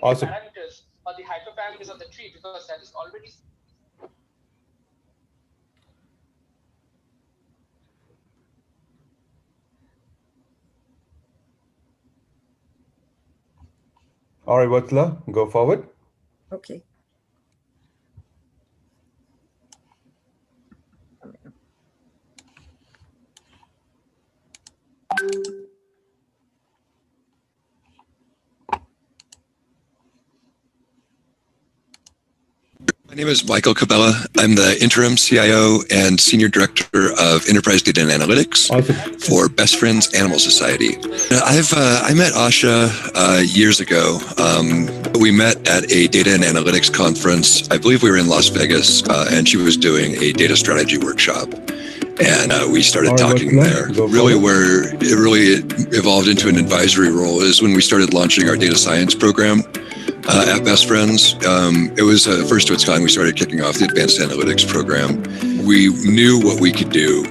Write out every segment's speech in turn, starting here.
Awesome. parameters or the hyperparameters of the tree, because that is already. All right, Vatsala, go forward. Okay. My name is Michael Cabela. I'm the interim CIO and Senior Director of Enterprise Data and Analytics for Best Friends Animal Society. I met Asha years ago. We met at a data and analytics conference. I believe we were in Las Vegas, and she was doing a data strategy workshop. And we started talking there. Really, where it really evolved into an advisory role is when we started launching our data science program. At Best Friends, it was first of its kind. We started kicking off the advanced analytics program. We knew what we could do,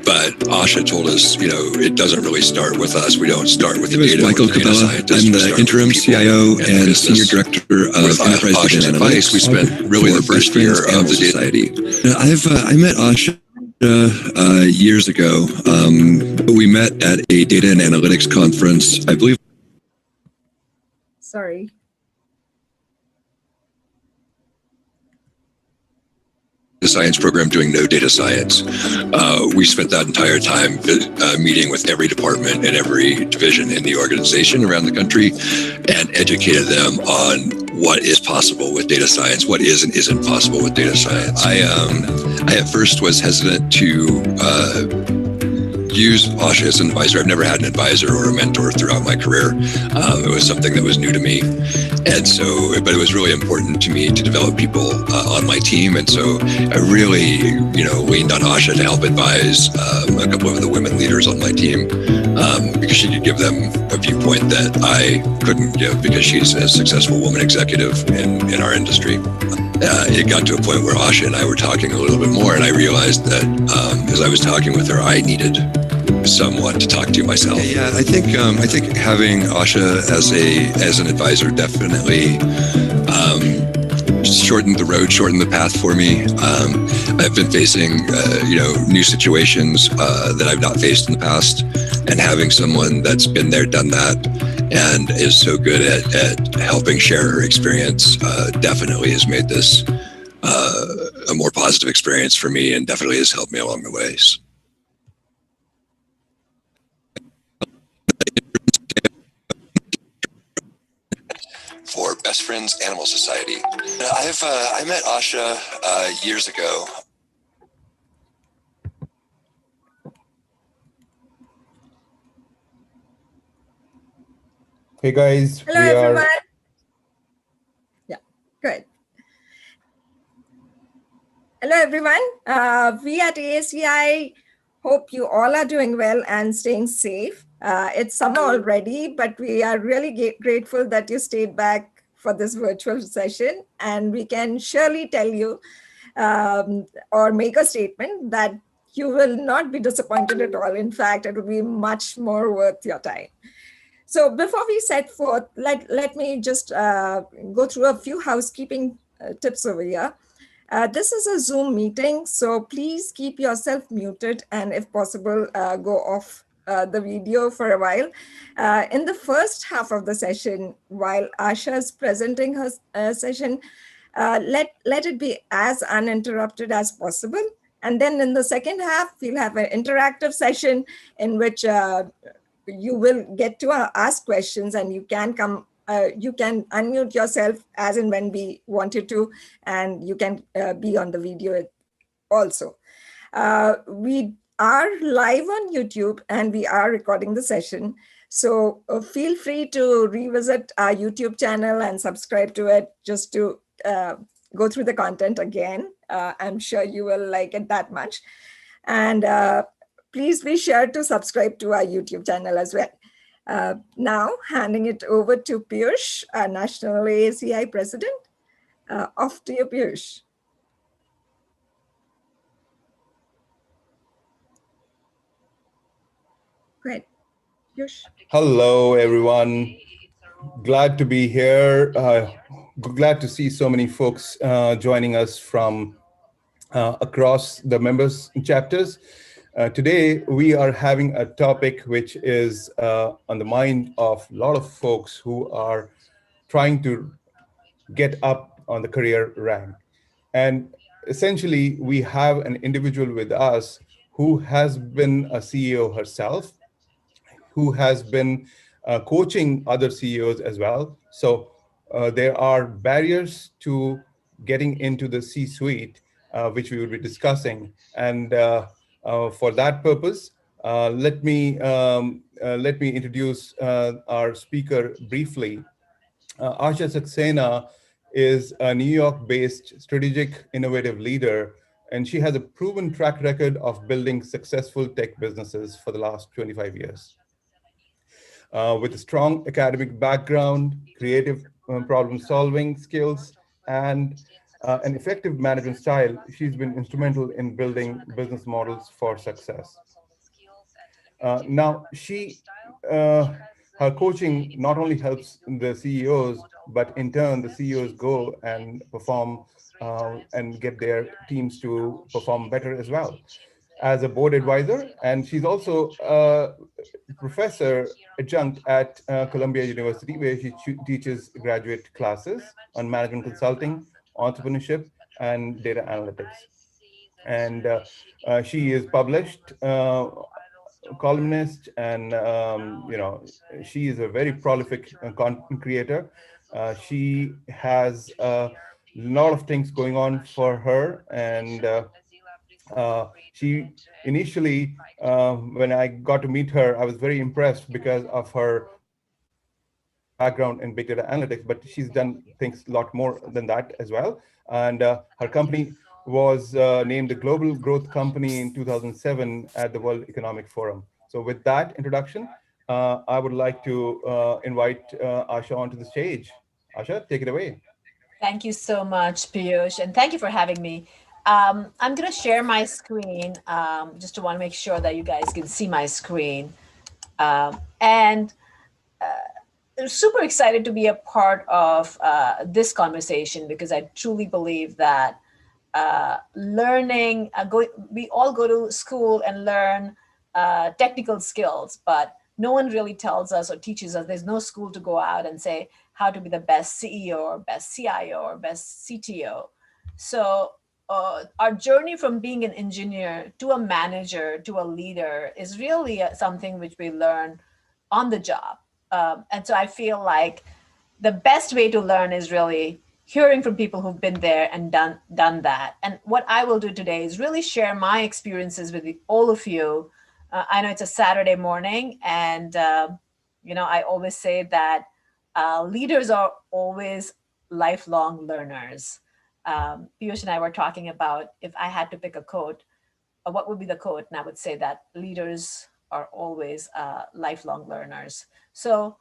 but Asha told us, it doesn't really start with us. We don't start with the data. Michael Cabela. I'm the interim CIO and Senior Director of Enterprise Data and Analytics. We spent really the first year of the Society. I met Asha years ago. We met at a data and analytics conference, I believe. Sorry. The science program doing no data science. We spent that entire time meeting with every department and every division in the organization around the country and educated them on what is possible with data science, what is and isn't possible with data science. I at first was hesitant to use Asha as an advisor. I've never had an advisor or a mentor throughout my career. It was something that was new to me. And so, but it was really important to me to develop people on my team. And so I really, leaned on Asha to help advise a couple of the women leaders on my team because she could give them a viewpoint that I couldn't give because she's a successful woman executive in our industry. It got to a point where Asha and I were talking a little bit more, and I realized that as I was talking with her, I needed someone to talk to myself. Yeah, I think having Asha as an advisor definitely shortened the road, shortened the path for me. I've been facing new situations that I've not faced in the past, and having someone that's been there, done that, and is so good at helping share her experience definitely has made this a more positive experience for me, and definitely has helped me along the ways. For Best Friends Animal Society. I met Asha years ago. Hey guys, Hello, everyone. Yeah, good. Hello, everyone. We at ASCI hope you all are doing well and staying safe. It's summer already, but we are really grateful that you stayed back for this virtual session. And we can surely tell you or make a statement that you will not be disappointed at all. In fact, it will be much more worth your time. So before we set forth, let me just go through a few housekeeping tips over here. This is a Zoom meeting, so please keep yourself muted and if possible, go off the video for a while. In the first half of the session, while Asha is presenting her session, let it be as uninterrupted as possible. And then in the second half, we'll have an interactive session in which you will get to ask questions, and you can unmute yourself as and when we want you to, and you can be on the video also. We are live on YouTube and we are recording the session. So feel free to revisit our YouTube channel and subscribe to it just to go through the content again. I'm sure you will like it that much. And please be sure to subscribe to our YouTube channel as well. Now, handing it over to Piyush, our National AACI President. Off to you, Piyush. Great. Piyush. Hello, everyone. Glad to be here. Glad to see so many folks joining us from across the members chapters. Today, we are having a topic which is on the mind of a lot of folks who are trying to get up on the career rank. And essentially, we have an individual with us who has been a CEO herself, who has been coaching other CEOs as well. So there are barriers to getting into the C-suite, which we will be discussing. And for that purpose, let me introduce our speaker briefly. Asha Saxena is a New York-based strategic innovative leader, and she has a proven track record of building successful tech businesses for the last 25 years. With a strong academic background, creative problem solving skills, and an effective management style, she's been instrumental in building business models for success. Now, her coaching not only helps the CEOs, but in turn, the CEOs go and perform and get their teams to perform better as well as a board advisor. And she's also a professor adjunct at Columbia University, where she teaches graduate classes on management consulting, entrepreneurship, and data analytics. And she is published columnist, and she is a very prolific content creator. She has a lot of things going on for her, and she initially, when I got to meet her, I was very impressed because of her background in big data analytics, but she's done things a lot more than that as well. And her company was named the Global Growth Company in 2007 at the World Economic Forum. So with that introduction, I would like to invite Asha onto the stage. Asha, take it away. Thank you so much, Piyush, and thank you for having me. I'm going to share my screen just to want to make sure that you guys can see my screen. And I'm super excited to be a part of this conversation because I truly believe that we all go to school and learn technical skills, but no one really tells us or teaches us. There's no school to go out and say how to be the best CEO or best CIO or best CTO. So our journey from being an engineer to a manager to a leader is really something which we learn on the job. And so I feel like the best way to learn is really hearing from people who've been there and done that. And what I will do today is really share my experiences with all of you. I know it's a Saturday morning, and I always say that leaders are always lifelong learners. Piyush and I were talking about if I had to pick a quote, what would be the quote? And I would say that leaders are always lifelong learners. So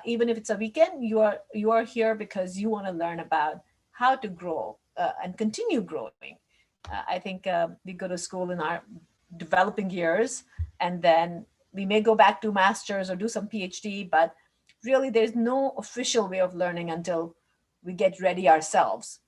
even if it's a weekend, you are here because you want to learn about how to grow and continue growing. I think we go to school in our developing years, and then we may go back to masters or do some PhD, but really there's no official way of learning until we get ready ourselves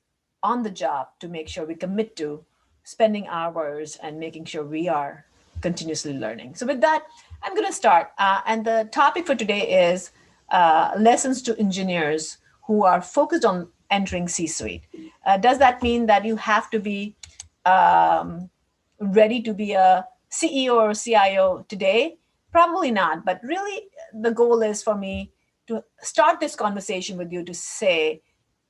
on the job to make sure we commit to spending hours and making sure we are continuously learning. So with that, I'm going to start. And the topic for today is lessons to engineers who are focused on entering C-suite. Does that mean that you have to be ready to be a CEO or CIO today? Probably not. But really, the goal is for me to start this conversation with you to say,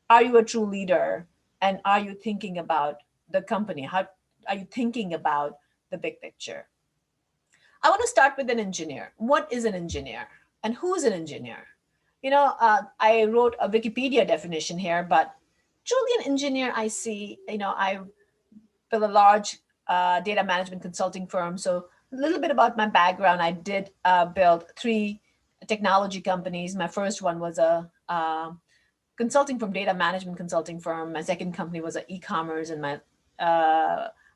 are you a true leader? And are you thinking about the company? How are you thinking about the big picture? I want to start with an engineer. What is an engineer? And who is an engineer? I wrote a Wikipedia definition here, but truly an engineer, I see, I built a large data management consulting firm. So a little bit about my background. I did build 3 technology companies. My first one was a consulting from data management consulting firm. My second company was an e-commerce, and my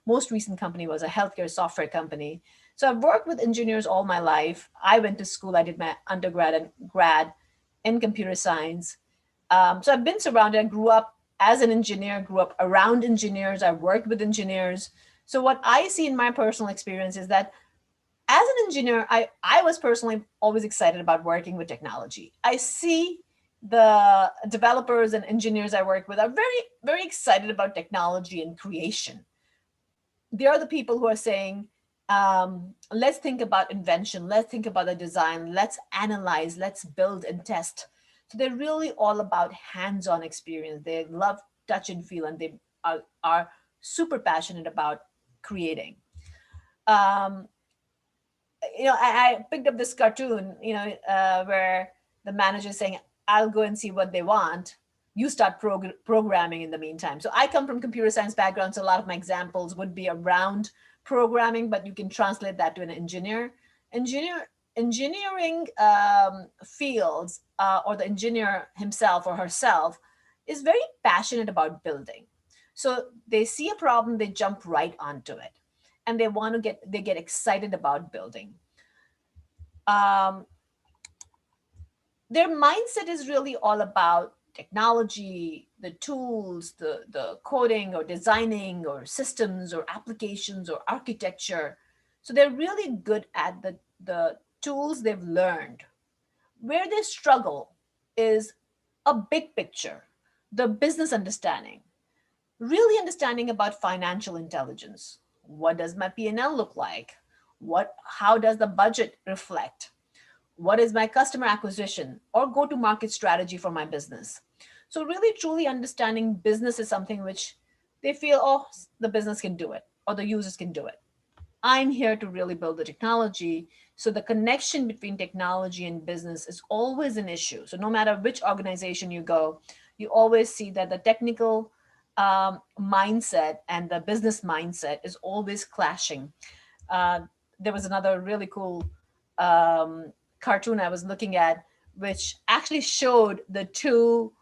most recent company was a healthcare software company. So I've worked with engineers all my life. I went to school. I did my undergrad and grad in computer science. So I've been surrounded. I grew up as an engineer, grew up around engineers. I worked with engineers. So what I see in my personal experience is that as an engineer, I was personally always excited about working with technology. I see the developers and engineers I work with are very, very excited about technology and creation. They are the people who are saying, let's think about invention, let's think about the design, let's analyze, let's build and test. So they're really all about hands-on experience. They love touch and feel, and they are super passionate about creating. Um, I picked up this cartoon, where the manager is saying, I'll go and see what they want. You start programming in the meantime. So I come from computer science background, so a lot of my examples would be around programming, but you can translate that to an engineer. Engineering fields, or the engineer himself or herself is very passionate about building. So they see a problem, they jump right onto it, and they get excited about building. um, their mindset is really all about technology, the tools, the coding or designing or systems or applications or architecture. So they're really good at the tools they've learned. Where they struggle is a big picture, the business understanding, really understanding about financial intelligence. What does my P&L look like? How does the budget reflect? What is my customer acquisition or go to market strategy for my business? So really truly understanding business is something which they feel, oh, the business can do it or the users can do it. I'm here to really build the technology. So the connection between technology and business is always an issue. So no matter which organization you go, you always see that the technical mindset and the business mindset is always clashing. uh, there was another really cool um, cartoon I was looking at, which actually showed the two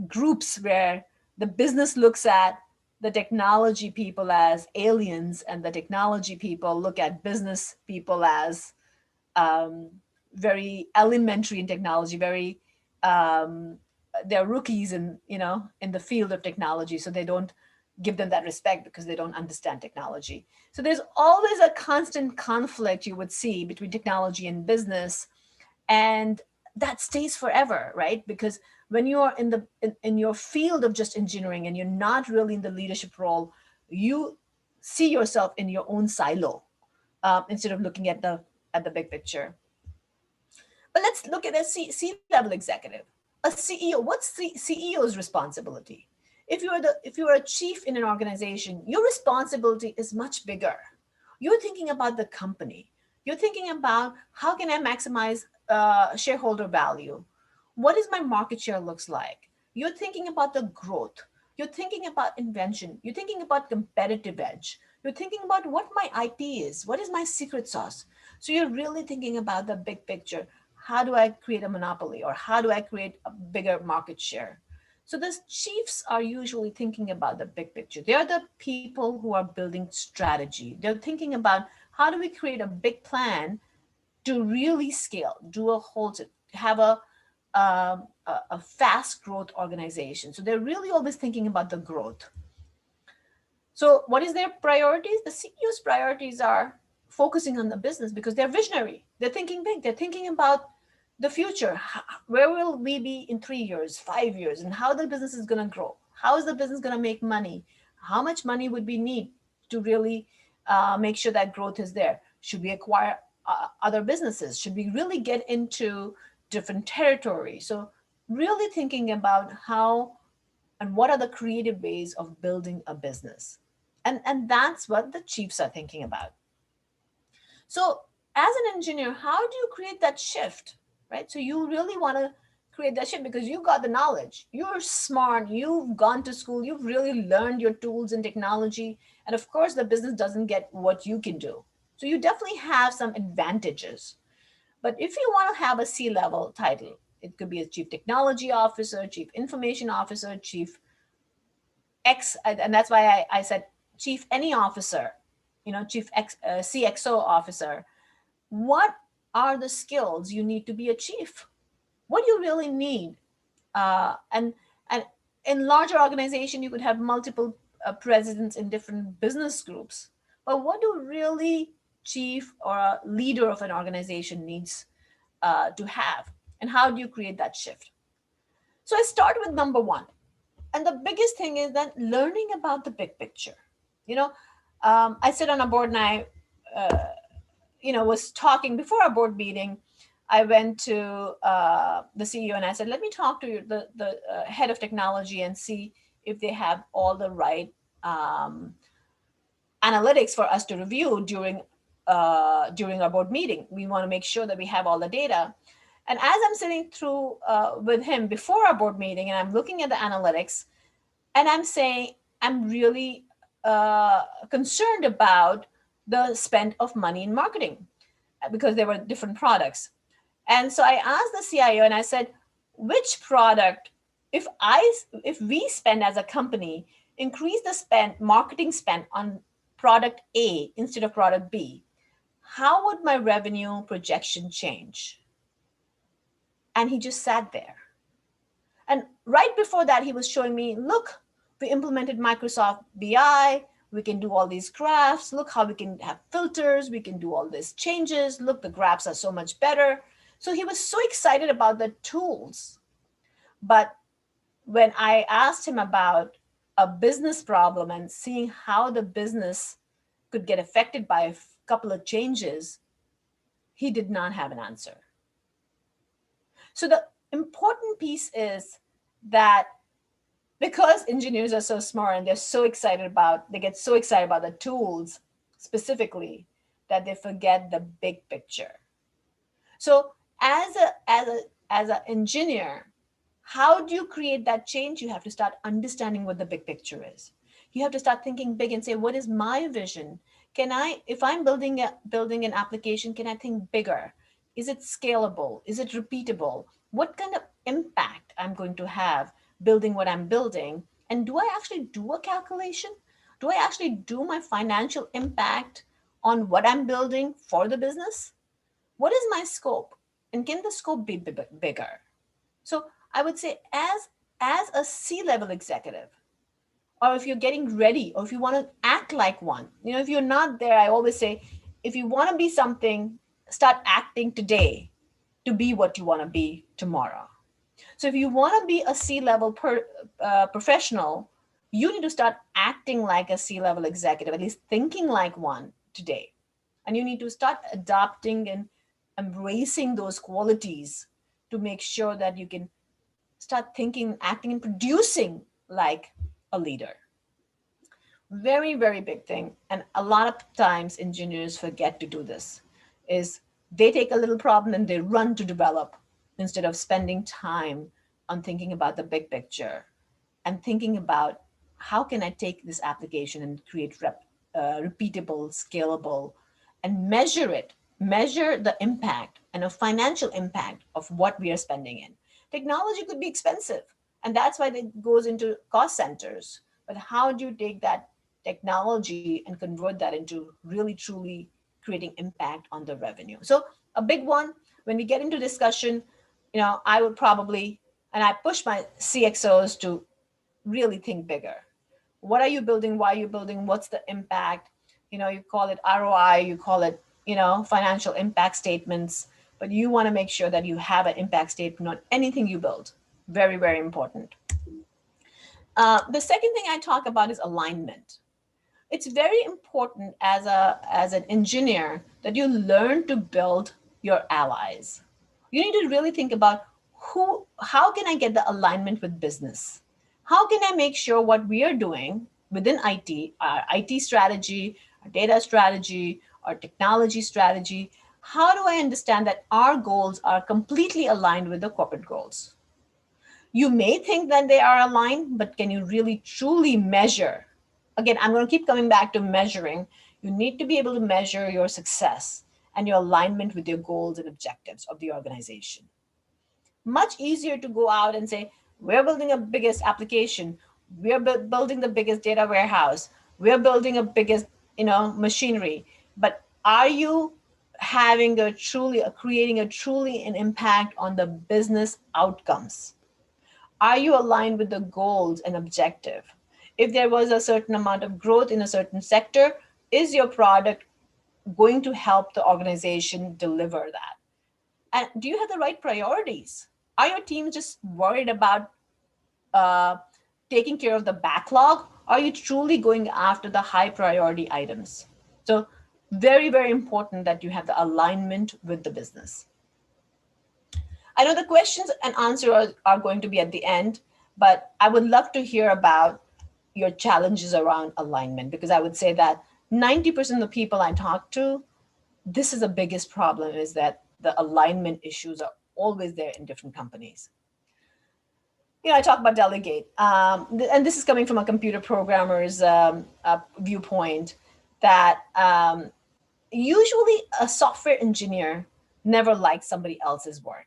groups where the business looks at the technology people as aliens, and the technology people look at business people as um, very elementary in technology, very um, they're rookies in the field of technology, so they don't give them that respect because they don't understand technology. So there's always a constant conflict you would see between technology and business, and that stays forever, right? Because when you are in your field of just engineering and you're not really in the leadership role, you see yourself in your own silo, instead of looking at the big picture. But let's look at a C-level executive, a CEO. What's the CEO's responsibility? If you're a chief in an organization, your responsibility is much bigger. You're thinking about the company. You're thinking about how can I maximize shareholder value? What is my market share looks like? You're thinking about the growth. You're thinking about invention. You're thinking about competitive edge. You're thinking about what my IP is. What is my secret sauce? So you're really thinking about the big picture. How do I create a monopoly, or how do I create a bigger market share? So the chiefs are usually thinking about the big picture. They are the people who are building strategy. They're thinking about how do we create a big plan to really scale, do a whole, have a fast growth organization. So they're really always thinking about the growth. So what is their priorities? The CEO's priorities are focusing on the business because they're visionary. They're thinking big. They're thinking about the future. Where will we be in 3 years, 5 years, and how the business is going to grow? How is the business going to make money? How much money would we need to really make sure that growth is there? Should we acquire other businesses? Should we really get into different territories? So really thinking about how and what are the creative ways of building a business. And that's what the chiefs are thinking about. So as an engineer, how do you create that shift, right? So you really want to create that shift because you got the knowledge. You're smart. You've gone to school. You've really learned your tools and technology. And of course, the business doesn't get what you can do. So you definitely have some advantages. But if you want to have a C-level title, it could be a chief technology officer, chief information officer, chief X, and that's why I said chief any officer, chief CXO officer. What are the skills you need to be a chief? what you really need. And in larger organization, you could have multiple presidents in different business groups. But what do really chief or a leader of an organization needs to have? And how do you create that shift? So I start with number one. And the biggest thing is that learning about the big picture. You know, I sit on a board and I, was talking before our board meeting. I went to the CEO and I said, let me talk to the head of technology and see if they have all the right analytics for us to review during our board meeting. We want to make sure that we have all the data. And as I'm sitting through with him before our board meeting, and I'm looking at the analytics, and I'm saying I'm really concerned about the spend of money in marketing because there were different products. And so I asked the CIO and I said, which product, if we spend as a company, increase the marketing spend on product A instead of product B, how would my revenue projection change? And he just sat there. And right before that, he was showing me, look, we implemented Microsoft BI. We can do all these graphs. Look how we can have filters. We can do all these changes. Look, the graphs are so much better. So he was so excited about the tools. But when I asked him about a business problem and seeing how the business could get affected by a couple of changes, he did not have an answer. So the important piece is that because engineers are so smart and they get so excited about the tools specifically, that they forget the big picture. So as an engineer, how do you create that change? You have to start understanding what the big picture is. You have to start thinking big and say, what is my vision? If I'm building an application, can I think bigger? Is it scalable? Is it repeatable? What kind of impact I'm going to have building what I'm building? And do I actually do a calculation? Do I actually do my financial impact on what I'm building for the business? What is my scope? And can the scope be bigger? So I would say as a C-level executive, or if you're getting ready, or if you want to act like one, if you're not there, I always say, if you want to be something, start acting today to be what you want to be tomorrow. So if you want to be a C-level professional, you need to start acting like a C-level executive, at least thinking like one today. And you need to start adopting and embracing those qualities to make sure that you can start thinking, acting, and producing like a leader. Very, very big thing. And a lot of times engineers forget to do this, is they take a little problem and they run to develop instead of spending time on thinking about the big picture and thinking about how can I take this application and create repeatable, scalable, and measure the impact and a financial impact of what we are spending in. Technology could be expensive, and that's why it goes into cost centers. But how do you take that technology and convert that into really, truly creating impact on the revenue? So a big one, when we get into discussion, I would probably, and I push my CXOs to really think bigger. What are you building? Why are you building? What's the impact? You call it ROI, you call it, financial impact statements, but you want to make sure that you have an impact statement on anything you build. Very, very important. The second thing I talk about is alignment. It's very important as an engineer that you learn to build your allies. You need to really think about how can I get the alignment with business? How can I make sure what we are doing within IT, our IT strategy, our data strategy, our technology strategy, how do I understand that our goals are completely aligned with the corporate goals? You may think that they are aligned, but can you really truly measure? Again, I'm going to keep coming back to measuring. You need to be able to measure your success and your alignment with your goals and objectives of the organization. Much easier to go out and say, we're building a biggest application. We're building the biggest data warehouse. We're building a biggest, machinery. But are you creating a truly an impact on the business outcomes? Are you aligned with the goals and objective? If there was a certain amount of growth in a certain sector, is your product going to help the organization deliver that? And do you have the right priorities? Are your teams just worried about uh, taking care of the backlog? Are you truly going after the high priority items? So, very, very important that you have the alignment with the business. I know the questions and answers are going to be at the end, but I would love to hear about your challenges around alignment, because I would say that 90% of the people I talk to, this is the biggest problem, is that the alignment issues are always there in different companies. I talk about delegate, and this is coming from a computer programmer's viewpoint, that usually a software engineer never likes somebody else's work.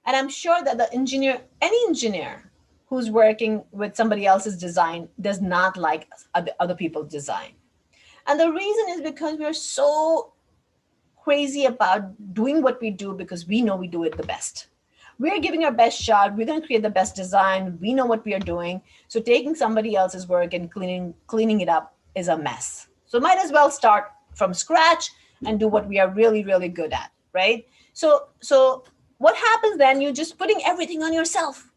And I'm sure that any engineer who's working with somebody else's design does not like other people's design. And the reason is because we're so crazy about doing what we do because we know we do it the best. We're giving our best shot. We're going to create the best design. We know what we are doing. So taking somebody else's work and cleaning it up is a mess. So might as well start from scratch and do what we are really, really good at, right? So what happens then? You're just putting everything on yourself.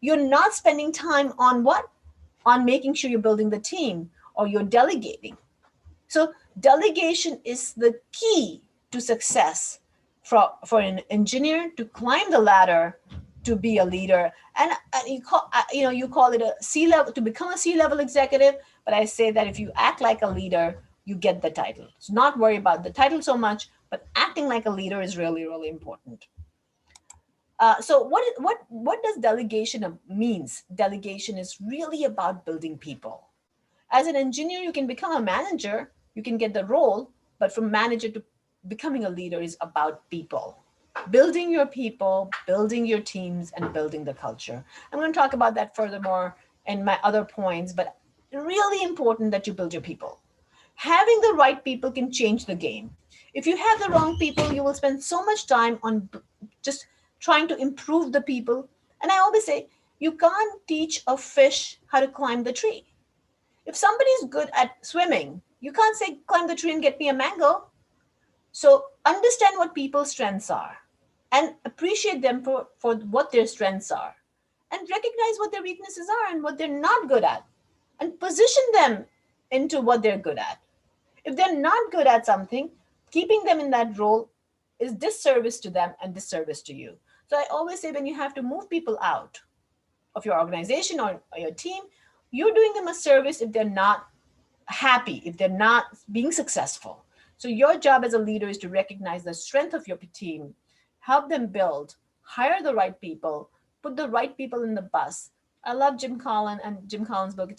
You're not spending time on what? On making sure you're building the team, or you're delegating. So delegation is the key to success for an engineer to climb the ladder to be a leader. And you call it a C-level, to become a C-level executive. But I say that if you act like a leader, you get the title. So not worry about the title so much, but acting like a leader is really, really important. So what does delegation means? Delegation is really about building people. As an engineer, you can become a manager, you can get the role, but from manager to becoming a leader is about people. Building your people, building your teams, and building the culture. I'm going to talk about that furthermore in my other points, but really important that you build your people. Having the right people can change the game. If you have the wrong people, you will spend so much time on just trying to improve the people. And I always say, you can't teach a fish how to climb the tree. If somebody is good at swimming, you can't say, climb the tree and get me a mango. So understand what people's strengths are and appreciate them for what their strengths are, and recognize what their weaknesses are and what they're not good at, and position them into what they're good at. If they're not good at something, keeping them in that role is disservice to them and disservice to you. So I always say, when you have to move people out of your organization or your team, you're doing them a service if they're not happy, if they're not being successful. So your job as a leader is to recognize the strength of your team, help them build, hire the right people, put the right people in the bus. I love Jim Collins and Jim Collins' book.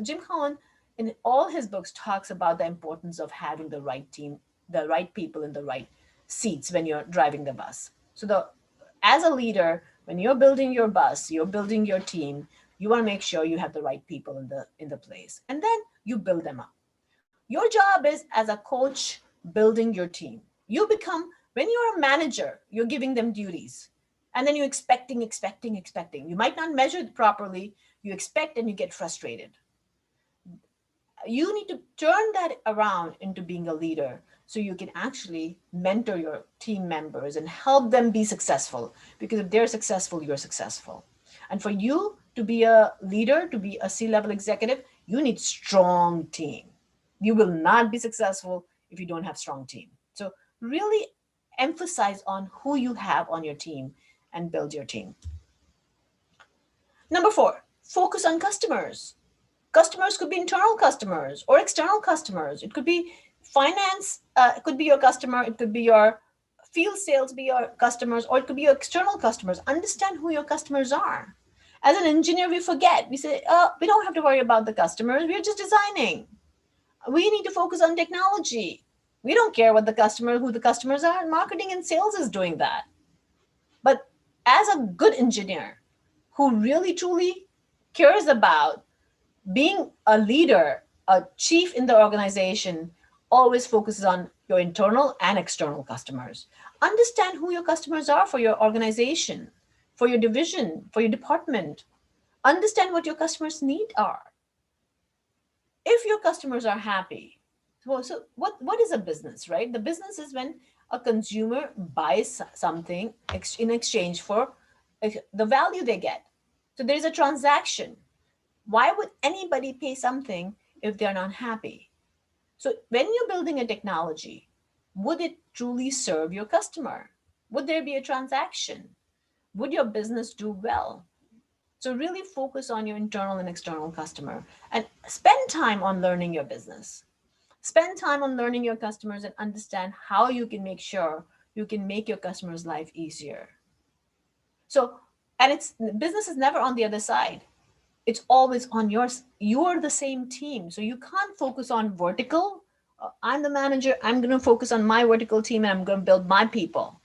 Jim Collins in all his books talks about the importance of having the right team, the right people in the right seats when you're driving the bus. So as a leader, when you're building your bus, you're building your team, you want to make sure you have the right people in the place, and then you build them up. Your job is, as a coach, building your team. When you're a manager, you're giving them duties, and then you're expecting. You might not measure it properly. You expect and you get frustrated. You need to turn that around into being a leader, so you can actually mentor your team members and help them be successful. Because if they're successful, you're successful. And for you to be a leader, to be a C-level executive, you need strong team. You will not be successful if you don't have strong team. So really emphasize on who you have on your team and build your team. Number 4, focus on customers. Customers could be internal customers or external customers. It could be finance, it could be your customer, it could be your field sales, be your customers, or it could be your external customers. Understand who your customers are. As an engineer, we forget. We say, oh, we don't have to worry about the customers. We're just designing. We need to focus on technology. We don't care who the customers are. Marketing and sales is doing that. But as a good engineer who really, truly cares about being a leader, a chief in the organization, always focuses on your internal and external customers. Understand who your customers are for your organization, for your division, for your department. Understand what your customers' needs are. If your customers are happy, so what is a business, right? The business is when a consumer buys something in exchange for the value they get. So there's a transaction. Why would anybody pay something if they're not happy? So when you're building a technology, would it truly serve your customer? Would there be a transaction? Would your business do well? So really focus on your internal and external customer and spend time on learning your business. Spend time on learning your customers and understand how you can make sure you can make your customers' life easier. So, and it's business is never on the other side. It's always on yours. You're the same team. So you can't focus on vertical. I'm the manager. I'm going to focus on my vertical team and I'm going to build my people.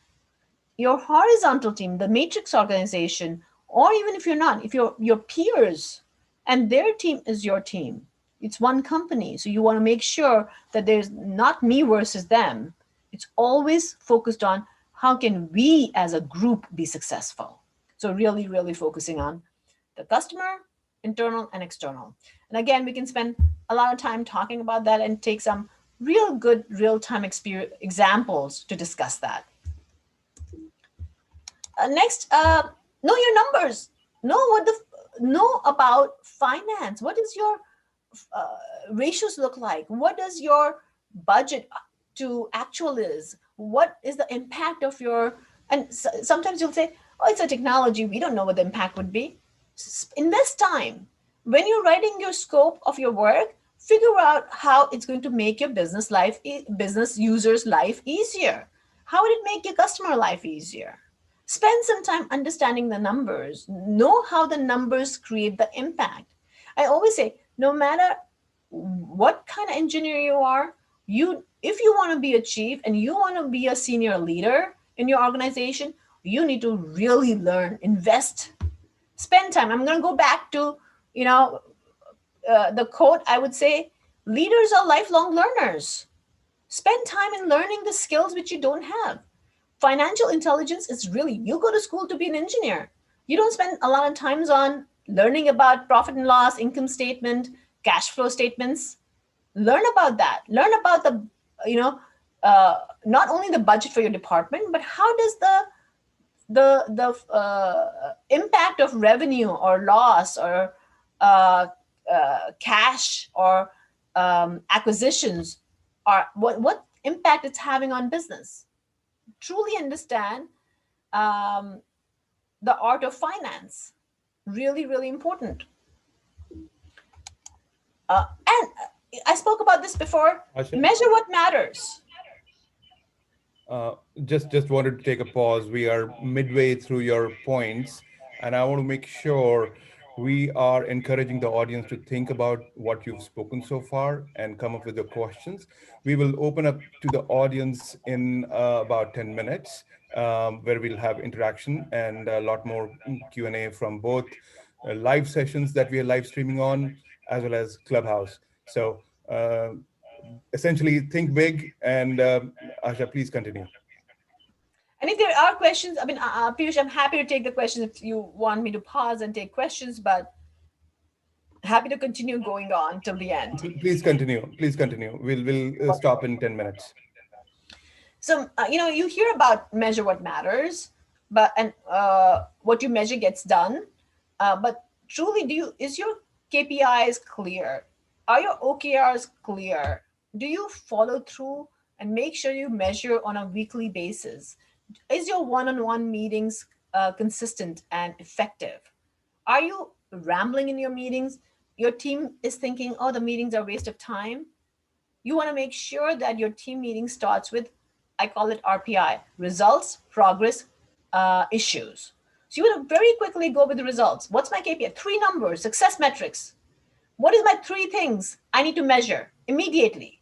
Your horizontal team, the matrix organization, or even if you're not, if your peers and their team is your team, it's one company. So you want to make sure that there's not me versus them. It's always focused on how can we as a group be successful. So really, really focusing on the customer, internal and external. And again, we can spend a lot of time talking about that and take some real good real-time experience examples to discuss that. Next, know your numbers. Know about finance. What does your ratios look like? What does your budget to actual is? What is the impact of your? And sometimes you'll say, "Oh, it's a technology. We don't know what the impact would be." Invest time when you're writing your scope of your work. Figure out how it's going to make your business users' life easier. How would it make your customer life easier? Spend some time understanding the numbers. Know how the numbers create the impact. I always say, no matter what kind of engineer you are, if you want to be a chief and you want to be a senior leader in your organization, you need to really learn, invest, spend time. I'm going to go back to, the quote. I would say, leaders are lifelong learners. Spend time in learning the skills which you don't have. Financial intelligence is really, you go to school to be an engineer. You don't spend a lot of times on learning about profit and loss, income statement, cash flow statements. Learn about that. Learn about not only the budget for your department, but how does the impact of revenue or loss or cash or acquisitions, or what impact it's having on business. Truly understand the art of finance. Really, really important. And I spoke about this before. Asha? Measure what matters. Just wanted to take a pause. We are midway through your points, and I want to make sure we are encouraging the audience to think about what you've spoken so far and come up with the questions. We will open up to the audience in about 10 minutes, where we'll have interaction and a lot more Q&A from both live sessions that we are live streaming on, as well as Clubhouse. So essentially, think big. And Asha, please continue. And if there are questions, Piyush, I'm happy to take the questions if you want me to pause and take questions, but happy to continue going on till the end. Please continue. Please continue. We'll stop in 10 minutes. So, you hear about measure what matters, and what you measure gets done. But truly, is your KPIs clear? Are your OKRs clear? Do you follow through and make sure you measure on a weekly basis? Is your one-on-one meetings consistent and effective? Are you rambling in your meetings? Your team is thinking, oh, the meetings are a waste of time. You want to make sure that your team meeting starts with, I call it RPI, results, progress, issues. So you want to very quickly go with the results. What's my KPI? 3 numbers, success metrics. What is my 3 things I need to measure immediately?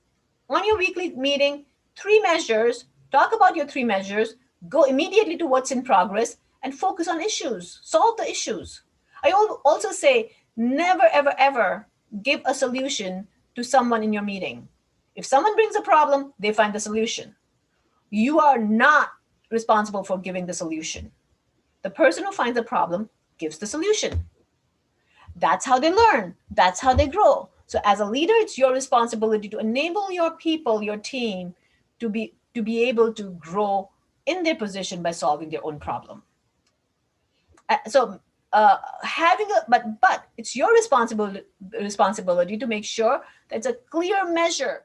On your weekly meeting, 3 measures, talk about your 3 measures, go immediately to what's in progress and focus on issues, solve the issues. I also say, never, ever, ever give a solution to someone in your meeting. If someone brings a problem, they find the solution. You are not responsible for giving the solution. The person who finds the problem gives the solution. That's how they learn. That's how they grow. So as a leader, it's your responsibility to enable your people, your team, to be able to grow in their position by solving their own problem. So having a but it's your responsibility to make sure that it's a clear measure,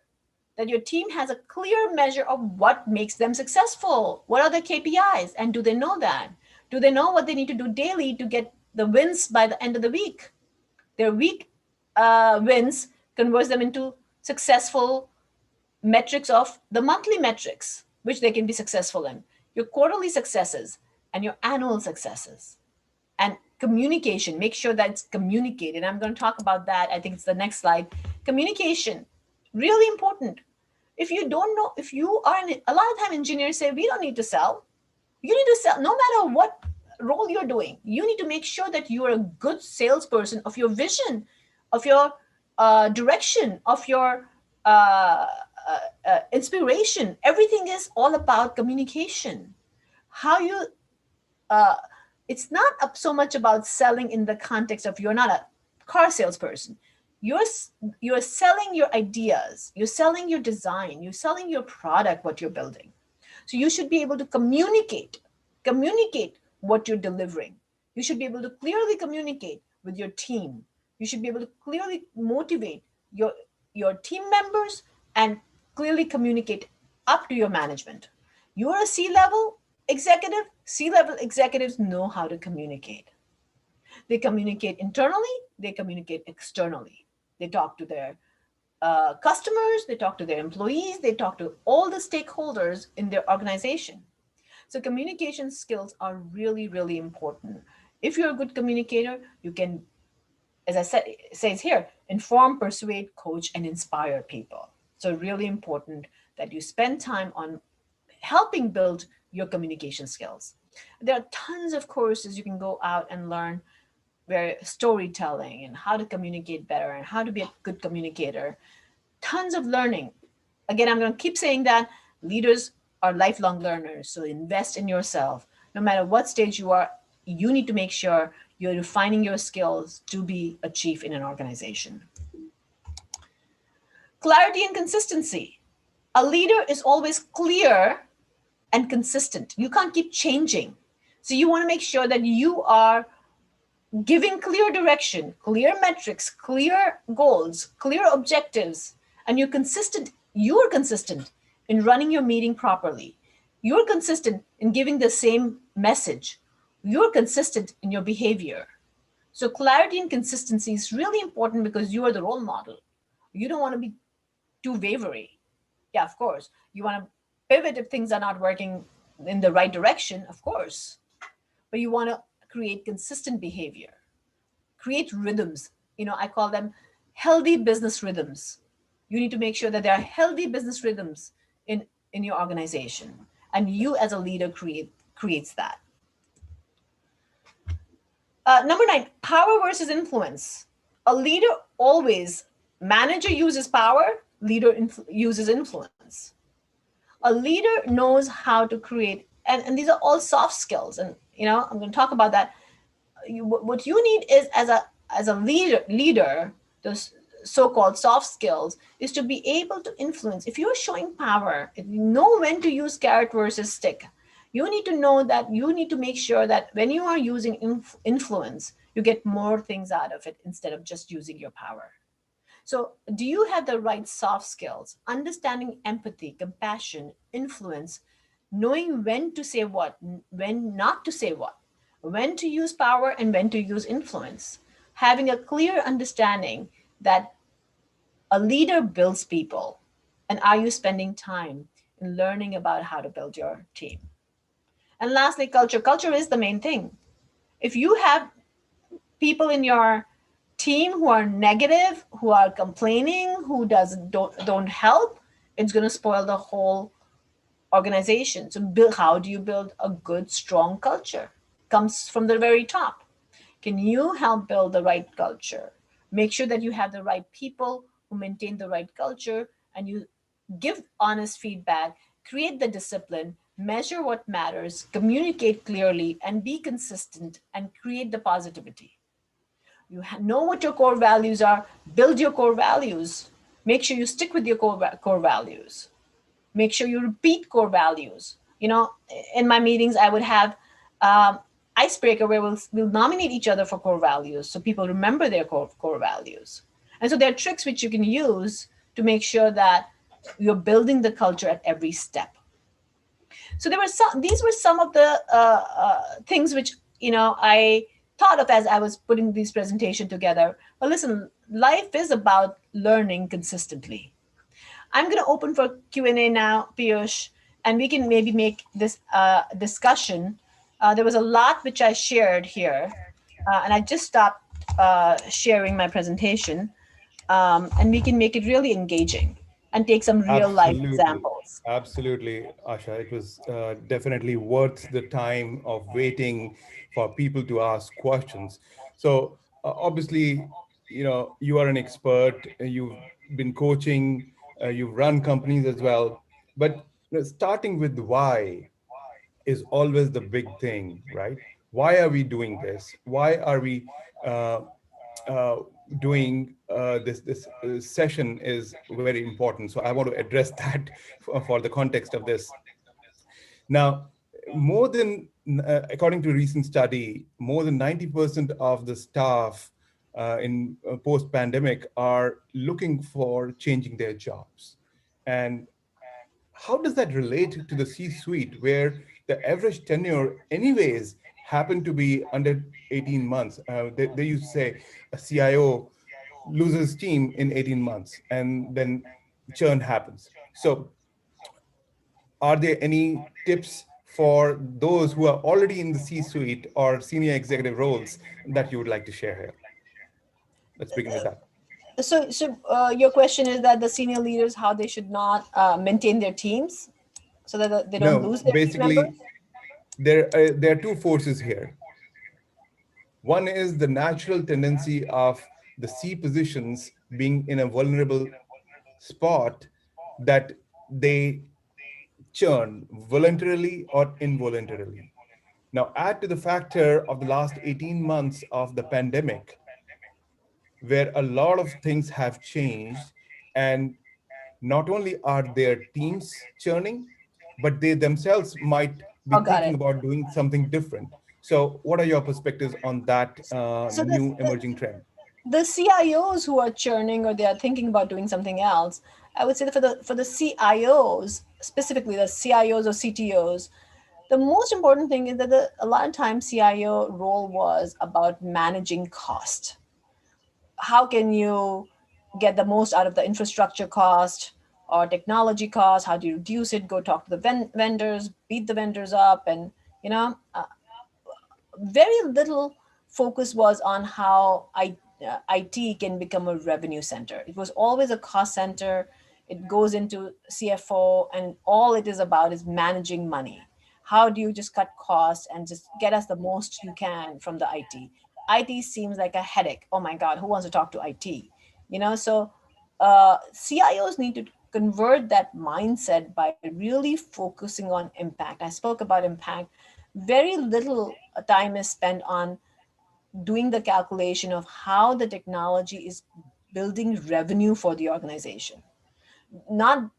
that your team has a clear measure of what makes them successful. What are the KPIs, and do they know that? Do they know what they need to do daily to get the wins by the end of the week? Their week wins converts them into successful metrics of the monthly metrics, which they can be successful in, your quarterly successes and your annual successes. And communication, make sure that it's communicated. I'm going to talk about that. I think it's the next slide. Communication, really important. If you don't know, if you are a lot of time engineers say, we don't need to sell. You need to sell no matter what role you're doing. You need to make sure that you are a good salesperson of your vision, of your direction, of your inspiration. Everything is all about communication. How you, it's not so much about selling in the context of you're not a car salesperson. You're selling your ideas, you're selling your design, you're selling your product, what you're building. So you should be able to communicate what you're delivering. You should be able to clearly communicate with your team. You should be able to clearly motivate your team members and clearly communicate up to your management. You're a C-level executive. C-level executives know how to communicate. They communicate internally, they communicate externally. They talk to their customers, they talk to their employees, they talk to all the stakeholders in their organization. So communication skills are really, really important. If you're a good communicator, you can, as I said, it says here, inform, persuade, coach, and inspire people. So really important that you spend time on helping build your communication skills. There are tons of courses you can go out and learn, where storytelling and how to communicate better and how to be a good communicator. Tons of learning. Again, I'm going to keep saying that leaders are lifelong learners. So invest in yourself. No matter what stage you are, you need to make sure you're refining your skills to be a chief in an organization. Clarity and consistency. A leader is always clear and consistent. You can't keep changing. So you want to make sure that you are giving clear direction, clear metrics, clear goals, clear objectives, and you're consistent in running your meeting properly. You're consistent in giving the same message. You're consistent in your behavior. So clarity and consistency is really important because you are the role model. You don't want to be too wavery. Yeah, of course. You want to pivot if things are not working in the right direction, of course. But you want to create consistent behavior, create rhythms. I call them healthy business rhythms. You need to make sure that there are healthy business rhythms in your organization. And you as a leader creates that. Number 9, power versus influence. A leader always, manager uses power, leader uses influence. A leader knows how to create, and these are all soft skills. And, I'm going to talk about that. What you need is as a leader, those so-called soft skills, is to be able to influence. If you're showing power, if you know when to use carrot versus stick, you need to know that you need to make sure that when you are using influence, you get more things out of it instead of just using your power. So do you have the right soft skills? Understanding empathy, compassion, influence, knowing when to say what, when not to say what, when to use power and when to use influence. Having a clear understanding that a leader builds people, and are you spending time in learning about how to build your team? And lastly, culture. Culture is the main thing. If you have people in your team who are negative, who are complaining, who don't help, it's going to spoil the whole organization. So how do you build a good, strong culture? Comes from the very top. Can you help build the right culture? Make sure that you have the right people who maintain the right culture, and you give honest feedback, create the discipline, measure what matters, communicate clearly, and be consistent and create the positivity. You know what your core values are, build your core values. Make sure you stick with your core values. Make sure you repeat core values. In my meetings, I would have um, icebreaker where we'll nominate each other for core values so people remember their core values. And so there are tricks which you can use to make sure that you're building the culture at every step. So there were some these were some of the things which I thought of as I was putting this presentation together. But listen, life is about learning consistently. I'm going to open for Q&A now, Piyush, and we can maybe make this discussion. There was a lot which I shared here, and I just stopped sharing my presentation, and we can make it really engaging and take some real life Absolutely. examples. Absolutely, Asha. It was definitely worth the time of waiting for people to ask questions. So, obviously, you are an expert, you've been coaching, you've run companies as well. But starting with why is always the big thing, right? Why are we doing this? Why are we uh, uh, doing this session is very important. So I want to address that for the context of this. Now, more than according to a recent study, more than 90% of the staff in post-pandemic are looking for changing their jobs. And how does that relate to the C-suite, where the average tenure, anyways, happened to be under 18 months? They used to say a CIO loses team in 18 months, and then churn happens. So, are there any tips for those who are already in the C-suite or senior executive roles that you would like to share here? Let's begin with that. So your question is that the senior leaders, how they should not maintain their teams so that they don't No, lose their team members? basically, there are two forces here. One is the natural tendency of the C positions being in a vulnerable spot that they churn voluntarily or involuntarily. Now, add to the factor of the last 18 months of the pandemic, where a lot of things have changed, and not only are their teams churning, but they themselves might be Oh, got thinking it. about doing something different. So, what are your perspectives on that So new emerging trend? the CIOs who are churning or they are thinking about doing something else, I would say that for the CIOs, specifically the CIOs or CTOs, the most important thing is that a lot of times CIO role was about managing cost. How can you get the most out of the infrastructure cost or technology cost? How do you reduce it? Go talk to the vendors, beat the vendors up, and you know, uh, very little focus was on how IT can become a revenue center. It was always a cost center. It goes into CFO, and all it is about is managing money. How do you just cut costs and just get us the most you can from the IT? IT seems like a headache. Oh my God, who wants to talk to IT? So CIOs need to convert that mindset by really focusing on impact. I spoke about impact. Very little time is spent on doing the calculation of how the technology is building revenue for the organization. Not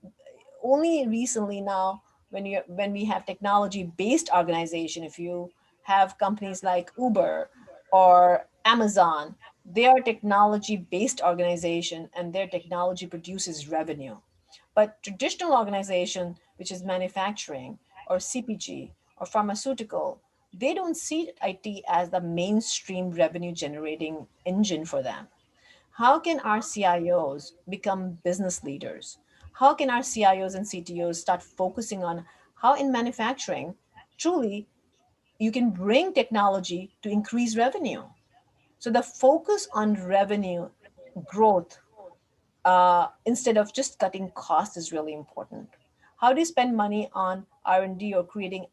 only recently now, when we have technology based organization, if you have companies like Uber or Amazon, they are technology based organization and their technology produces revenue. But traditional organization, which is manufacturing or CPG or pharmaceutical, they don't see IT as the mainstream revenue generating engine for them. How can our CIOs become business leaders? How can our CIOs and CTOs start focusing on how in manufacturing, truly, you can bring technology to increase revenue? So the focus on revenue growth instead of just cutting costs is really important. How do you spend money on R&D or creating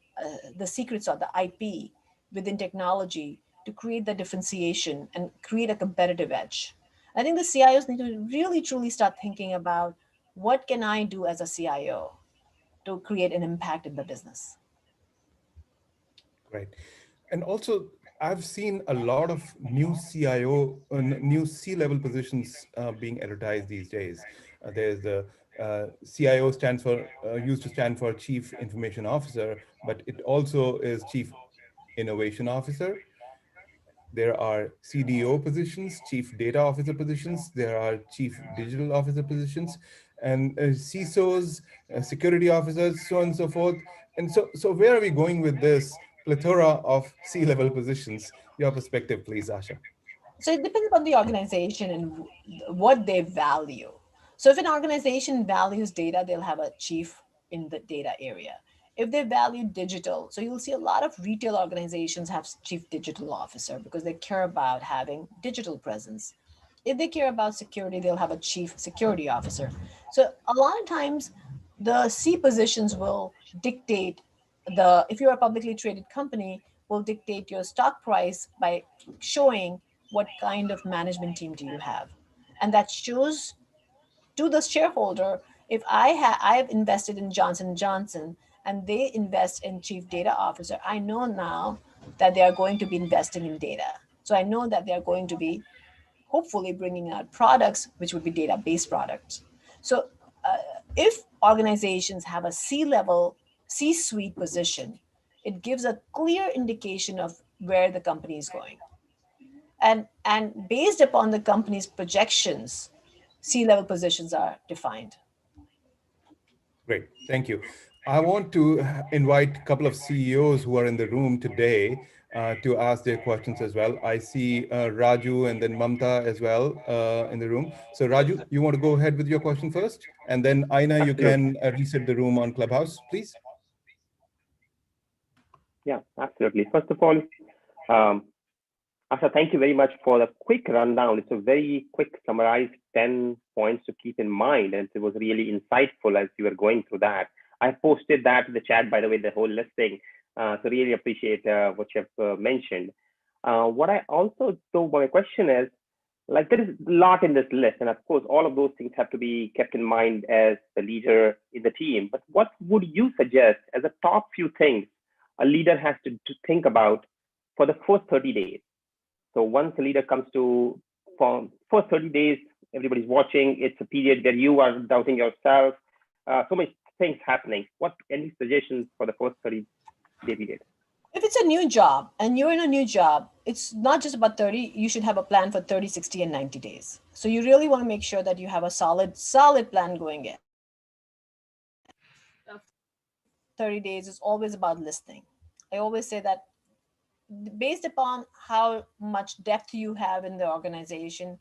the secrets of the IP within technology to create the differentiation and create a competitive edge? I think the CIOs need to really truly start thinking about what can I do as a CIO to create an impact in the business? Right. And also, I've seen a lot of new CIO, new C-level positions being advertised these days. There's the CIO stands for, used to stand for Chief Information Officer, but it also is Chief Innovation Officer. There are CDO positions, Chief Data Officer positions. There are Chief Digital Officer positions, and CISOs, security officers, so on and so forth. And so where are we going with this plethora of C-level positions? Your perspective, please, Asha. So it depends on the organization and what they value. So if an organization values data, they'll have a chief in the data area. If they value digital, so you'll see a lot of retail organizations have chief digital officer because they care about having digital presence. If they care about security, they'll have a chief security officer. So a lot of times the C positions will dictate if you're a publicly traded company, will dictate your stock price by showing what kind of management team do you have. And that shows to the shareholder, if I've invested in Johnson & Johnson and they invest in chief data officer, I know now that they are going to be investing in data. So I know that they are going to be hopefully bringing out products which would be data-based products. So if organizations have a C-level, C-suite position, it gives a clear indication of where the company is going. And based upon the company's projections, C-level positions are defined. Great, thank you. I want to invite a couple of CEOs who are in the room today to ask their questions as well. I see Raju and then Mamta as well in the room. So Raju, you want to go ahead with your question first? And then Aina, you Absolutely. can reset the room on Clubhouse, please. Yeah, absolutely. First of all, um, Asha, thank you very much for the quick rundown. It's a very quick summarized 10 points to keep in mind, and it was really insightful as you were going through that. I posted that in the chat, by the way, the whole listing. So really appreciate what you have mentioned. What I also, so my question is, like there is a lot in this list, and of course, all of those things have to be kept in mind as the leader in the team. But what would you suggest as a top few things a leader has to think about for the first 30 days? So once a leader comes to for first 30 days, everybody's watching. It's a period where you are doubting yourself. So many things happening. What any suggestions for the first 30-day period? If it's a new job and you're in a new job, it's not just about 30, you should have a plan for 30, 60, and 90 days. So you really want to make sure that you have a solid plan going in. 30 days is always about listening. I always say that based upon how much depth you have in the organization,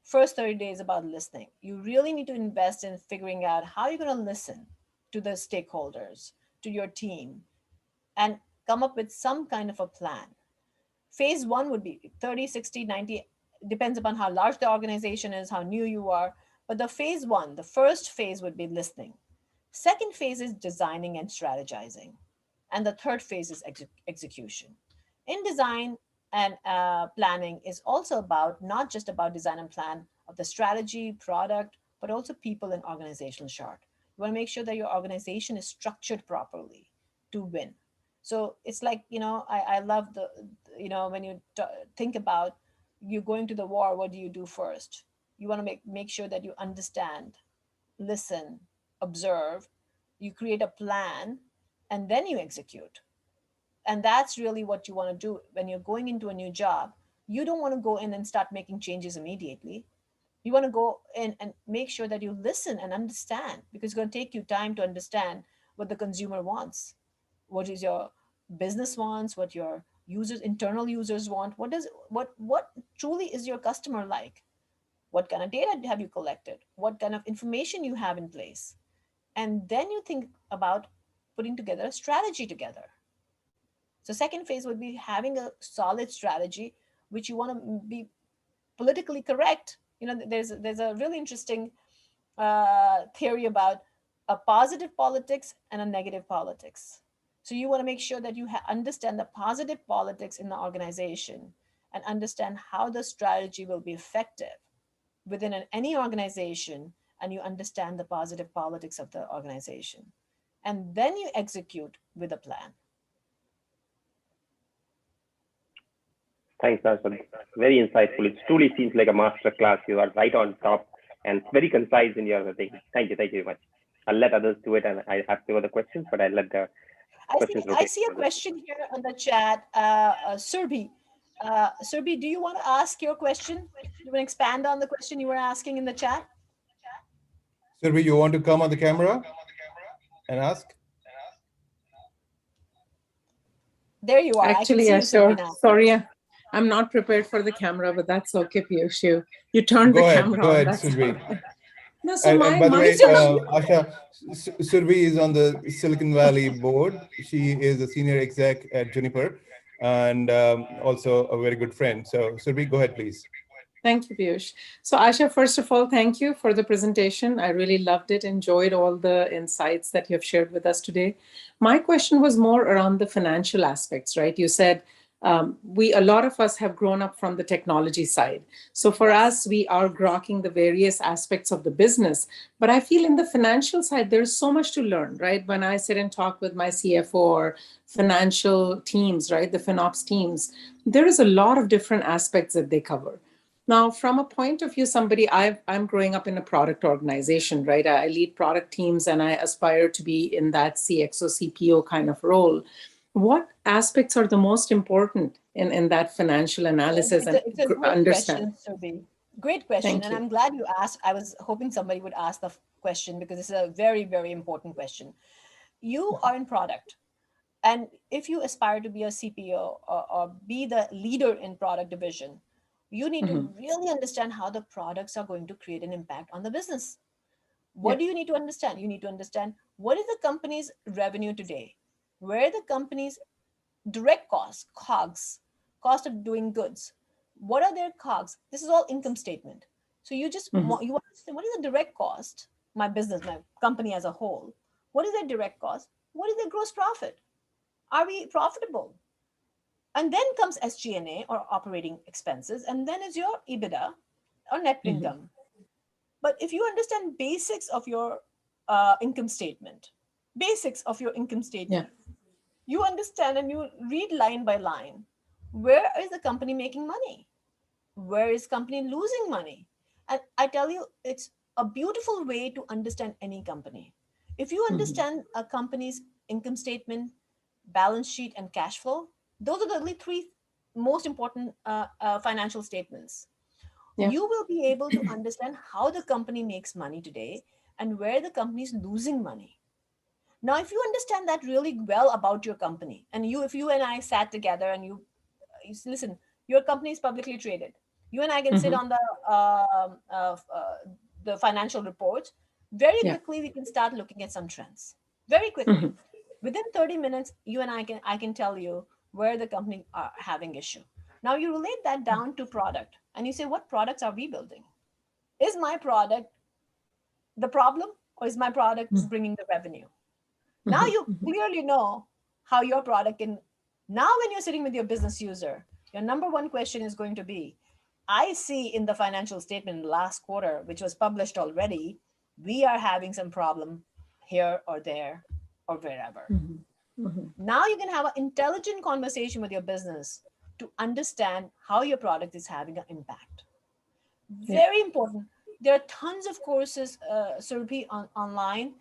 first 30 days about listening. You really need to invest in figuring out how you're going to listen to the stakeholders, to your team, and come up with some kind of a plan. Phase one would be 30, 60, 90, depends upon how large the organization is, how new you are. But the phase one, the first phase would be listening. Second phase is designing and strategizing. And the third phase is execution. In design and planning is also about not just about design and plan of the strategy, product, but also people and organizational chart. You want to make sure that your organization is structured properly to win. So it's like, I love when you think about you going to the war, what do you do first? You want to make sure that you understand, listen, observe, you create a plan, and then you execute. And that's really what you want to do when you're going into a new job. You don't want to go in and start making changes immediately. You want to go in and make sure that you listen and understand, because it's going to take you time to understand what the consumer wants, what is your business wants, what your users, internal users want, what truly is your customer like, what kind of data have you collected, what kind of information you have in place. And then you think about putting together a strategy together. So second phase would be having a solid strategy, which you want to be politically correct. There's a really interesting theory about a positive politics and a negative politics. So you want to make sure that you understand the positive politics in the organization and understand how the strategy will be effective within any organization and you understand the positive politics of the organization. And then you execute with a plan. Thanks, Asha. Very insightful. It truly seems like a master class. You are right on top and very concise in your thing. Thank you very much. I'll let others do it, and I have few other questions, but I'll let the questions I rotate. see a question here on the chat. Surbi, Surbi, do you want to ask your question? You want to expand on the question you were asking in the chat? Surbi, you want to come on the camera and ask? There you are. Actually, I can see you, Surbi, now. sorry, I'm not prepared for the camera, but that's okay, Piyush. You turned the camera Go on. ahead, That's Surbi. fine. No, so And by the way, question. Asha, Surbi is on the Silicon Valley board. She is a senior exec at Juniper and also a very good friend. So Surbi, go ahead, please. Thank you, Piyush. So Asha, first of all, thank you for the presentation. I really loved it, enjoyed all the insights that you have shared with us today. My question was more around the financial aspects, right? You said a lot of us have grown up from the technology side. So for us, we are grokking the various aspects of the business. But I feel in the financial side, there's so much to learn, right? When I sit and talk with my CFO or financial teams, right, the FinOps teams, there is a lot of different aspects that they cover. Now, from a point of view, I'm growing up in a product organization, right? I lead product teams and I aspire to be in that CXO, CPO kind of role. What aspects are the most important in that financial analysis it's a great understand? Question, Surbi. Great question. And I'm glad you asked. I was hoping somebody would ask the question because this is a very, very important question. You are in product. And if you aspire to be a CPO or be the leader in product division, you need to really understand how the products are going to create an impact on the business. What do you need to understand? You need to understand what is the company's revenue today? Where are the company's direct costs, COGS, cost of doing goods? What are their COGS? This is all income statement. So you understand what is the direct cost, my business, my company as a whole? What is their direct cost? What is their gross profit? Are we profitable? And then comes SG&A or operating expenses, and then is your EBITDA or net income. But if you understand basics of your income statement, you understand and you read line by line, where is the company making money? Where is company losing money? And I tell you, it's a beautiful way to understand any company. If you understand a company's income statement, balance sheet, and cash flow, those are the only three most important financial statements. You will be able to understand how the company makes money today and where the company is losing money. Now, if you understand that really well about your company, and if you and I sat together and you listen, your company is publicly traded. You and I can sit on the financial reports. Very quickly, we can start looking at some trends. Very quickly. Within 30 minutes, you and I can tell you where the company are having issue. Now you relate that down to product and you say, what products are we building? Is my product the problem or is my product bringing the revenue? Now you clearly know how your product can. Now when you're sitting with your business user, your number one question is going to be, I see in the financial statement last quarter, which was published already, we are having some problem here or there or wherever. Now you can have an intelligent conversation with your business to understand how your product is having an impact. Very important. There are tons of courses, Surabhi, online.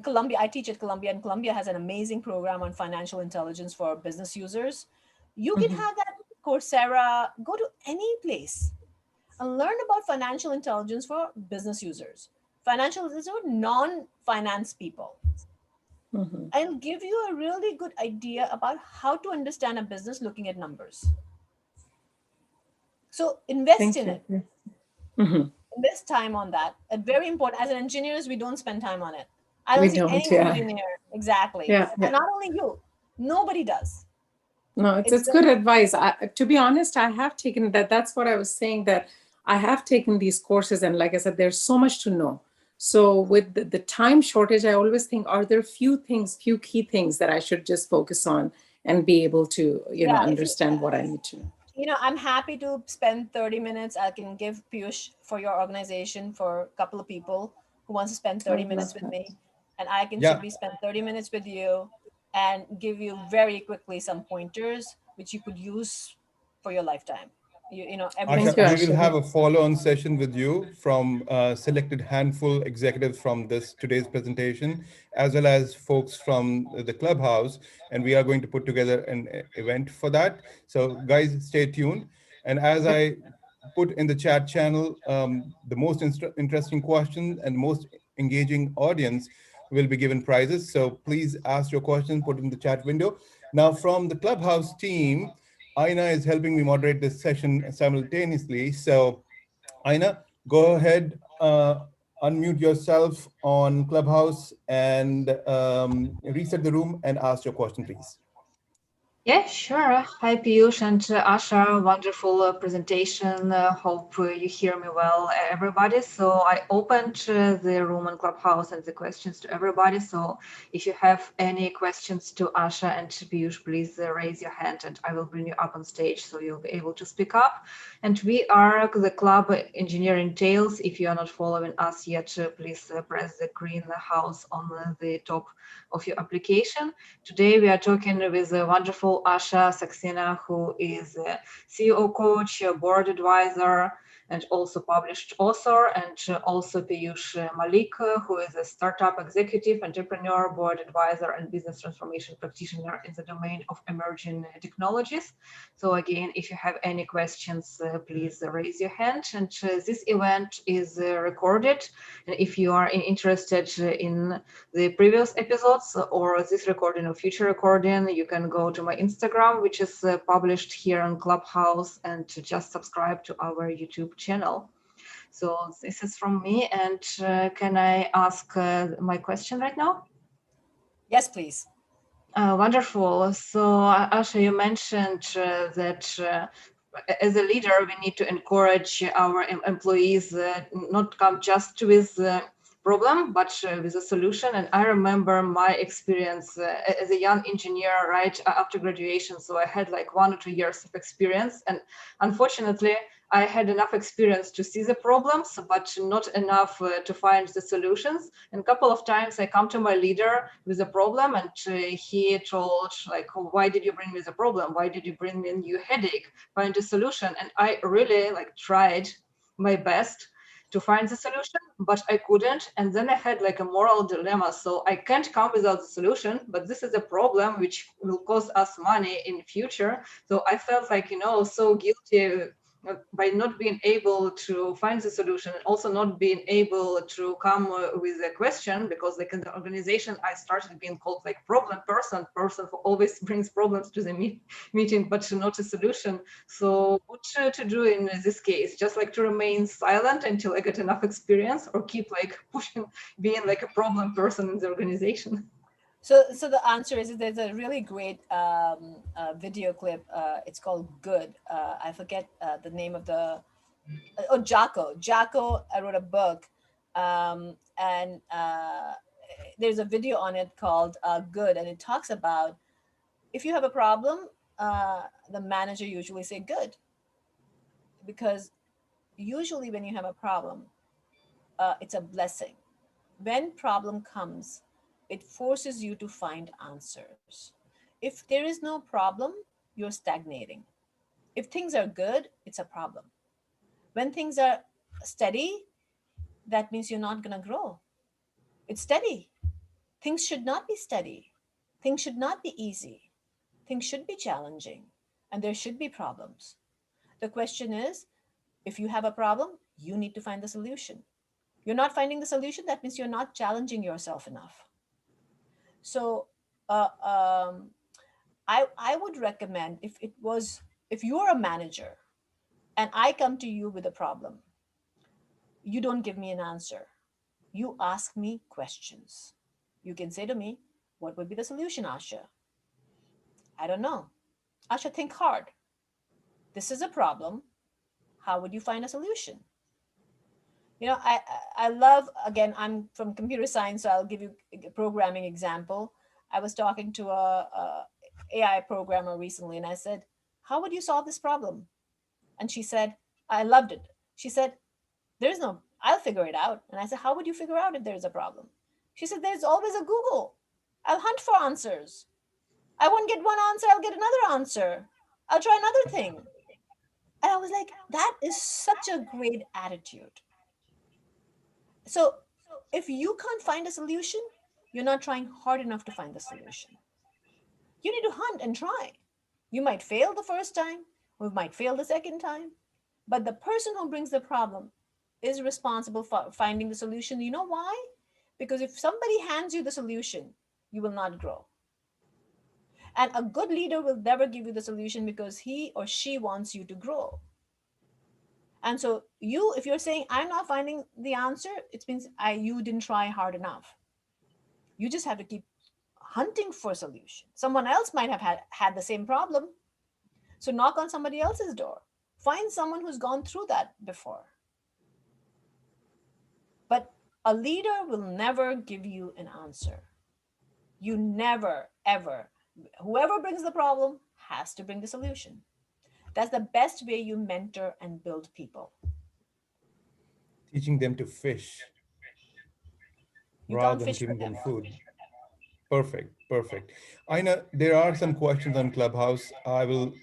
Columbia, I teach at Columbia, and Columbia has an amazing program on financial intelligence for business users. You can have that Coursera, go to any place and learn about financial intelligence for business users. Financial intelligence for non-finance people. And give you a really good idea about how to understand a business looking at numbers. So invest in it. Invest time on that. It's very important. As engineers, we don't spend time on it. I don't see any engineer. Exactly. And not only you, nobody does. No, it's good advice. To be honest, I have taken that. That's what I was saying, that I have taken these courses. And like I said, there's so much to know. So with the time shortage, I always think, are there few key things that I should just focus on and be able to, understand what I need to know? I'm happy to spend 30 minutes. I can give Piyush for your organization for a couple of people who wants to spend I 30 would minutes love with that. me. And I can Yeah, simply spend 30 minutes with you and give you very quickly some pointers which you could use for your lifetime. Everybody's Thank Asha, you, got. we will Asha. have a follow-on session with you from selected handful executives from this today's presentation, as well as folks from the clubhouse, and we are going to put together an event for that. So, guys, stay tuned. And as I put in the chat channel, the most interesting question and most engaging audience will be given prizes. So please ask your question, put in the chat window. Now, from the clubhouse team, Aina is helping me moderate this session simultaneously. So, Aina, go ahead, unmute yourself on Clubhouse and reset the room and ask your question, please. Yeah, sure. Hi, Piyush and Asha. Wonderful presentation. Hope you hear me well, everybody. So I opened the room on Clubhouse and the questions to everybody. So if you have any questions to Asha and Piyush, please raise your hand and I will bring you up on stage so you'll be able to speak up. And we are the club Engineering Tales. If you are not following us yet, please press the green house on the top of your application. Today, we are talking with a wonderful Asha Saxena, who is a CEO coach, a board advisor, and also published author, and also Piyush Malik, who is a startup executive, entrepreneur, board advisor, and business transformation practitioner in the domain of emerging technologies. So again, if you have any questions, please raise your hand. And this event is recorded. And if you are interested in the previous episodes or this recording or future recording, you can go to my Instagram, which is published here on Clubhouse, and to just subscribe to our YouTube channel. So this is from me. And can I ask my question right now? Yes, please. Wonderful. So Asha, you mentioned that as a leader, we need to encourage our employees not come just with problem, but with a solution. And I remember my experience as a young engineer, right after graduation. So I had like 1 or 2 years of experience, and unfortunately, I had enough experience to see the problems, but not enough to find the solutions. And a couple of times I come to my leader with a problem, and he told like, oh, why did you bring me the problem? Why did you bring me a new headache? Find a solution. And I really like tried my best to find the solution, but I couldn't. And then I had like a moral dilemma. So I can't come without the solution, but this is a problem which will cost us money in future. So I felt like, so guilty by not being able to find the solution, and also not being able to come with a question, because like in the organization I started being called like problem person who always brings problems to the meeting but not a solution. So what to do in this case? Just like to remain silent until I get enough experience, or keep like pushing, being like a problem person in the organization? So the answer is there's a really great video clip. It's called Good. I forget the name of the. Oh, Jocko. Jocko wrote a book, and there's a video on it called Good, and it talks about if you have a problem, the manager usually say good, because usually when you have a problem, it's a blessing. When problem comes, it forces you to find answers. If there is no problem, you're stagnating. If things are good, it's a problem. When things are steady, that means you're not going to grow. It's steady. Things should not be steady. Things should not be easy. Things should be challenging. And there should be problems. The question is, if you have a problem, you need to find the solution. You're not finding the solution, that means you're not challenging yourself enough. So uh, um, I would recommend, if you're a manager and I come to you with a problem, you don't give me an answer. You ask me questions. You can say to me, what would be the solution, Asha? I don't know. Asha, think hard. This is a problem. How would you find a solution? I love, again, I'm from computer science, so I'll give you a programming example. I was talking to a AI programmer recently, and I said, how would you solve this problem? And she said, I loved it. She said, I'll figure it out. And I said, how would you figure out if there's a problem? She said, there's always a Google. I'll hunt for answers. I won't get one answer, I'll get another answer. I'll try another thing. And I was like, that is such a great attitude. So if you can't find a solution, you're not trying hard enough to find the solution. You need to hunt and try. You might fail the first time, or you might fail the second time, but the person who brings the problem is responsible for finding the solution. You know why? Because if somebody hands you the solution, you will not grow. And a good leader will never give you the solution because he or she wants you to grow. And so if you're saying, I'm not finding the answer, it means you didn't try hard enough. You just have to keep hunting for a solution. Someone else might have had the same problem. So knock on somebody else's door. Find someone who's gone through that before. But a leader will never give you an answer. You never, ever, whoever brings the problem has to bring the solution. That's the best way you mentor and build people. Teaching them to fish You rather can't than fish giving for them them. food. Perfect, perfect. I know there are some questions on Clubhouse. I will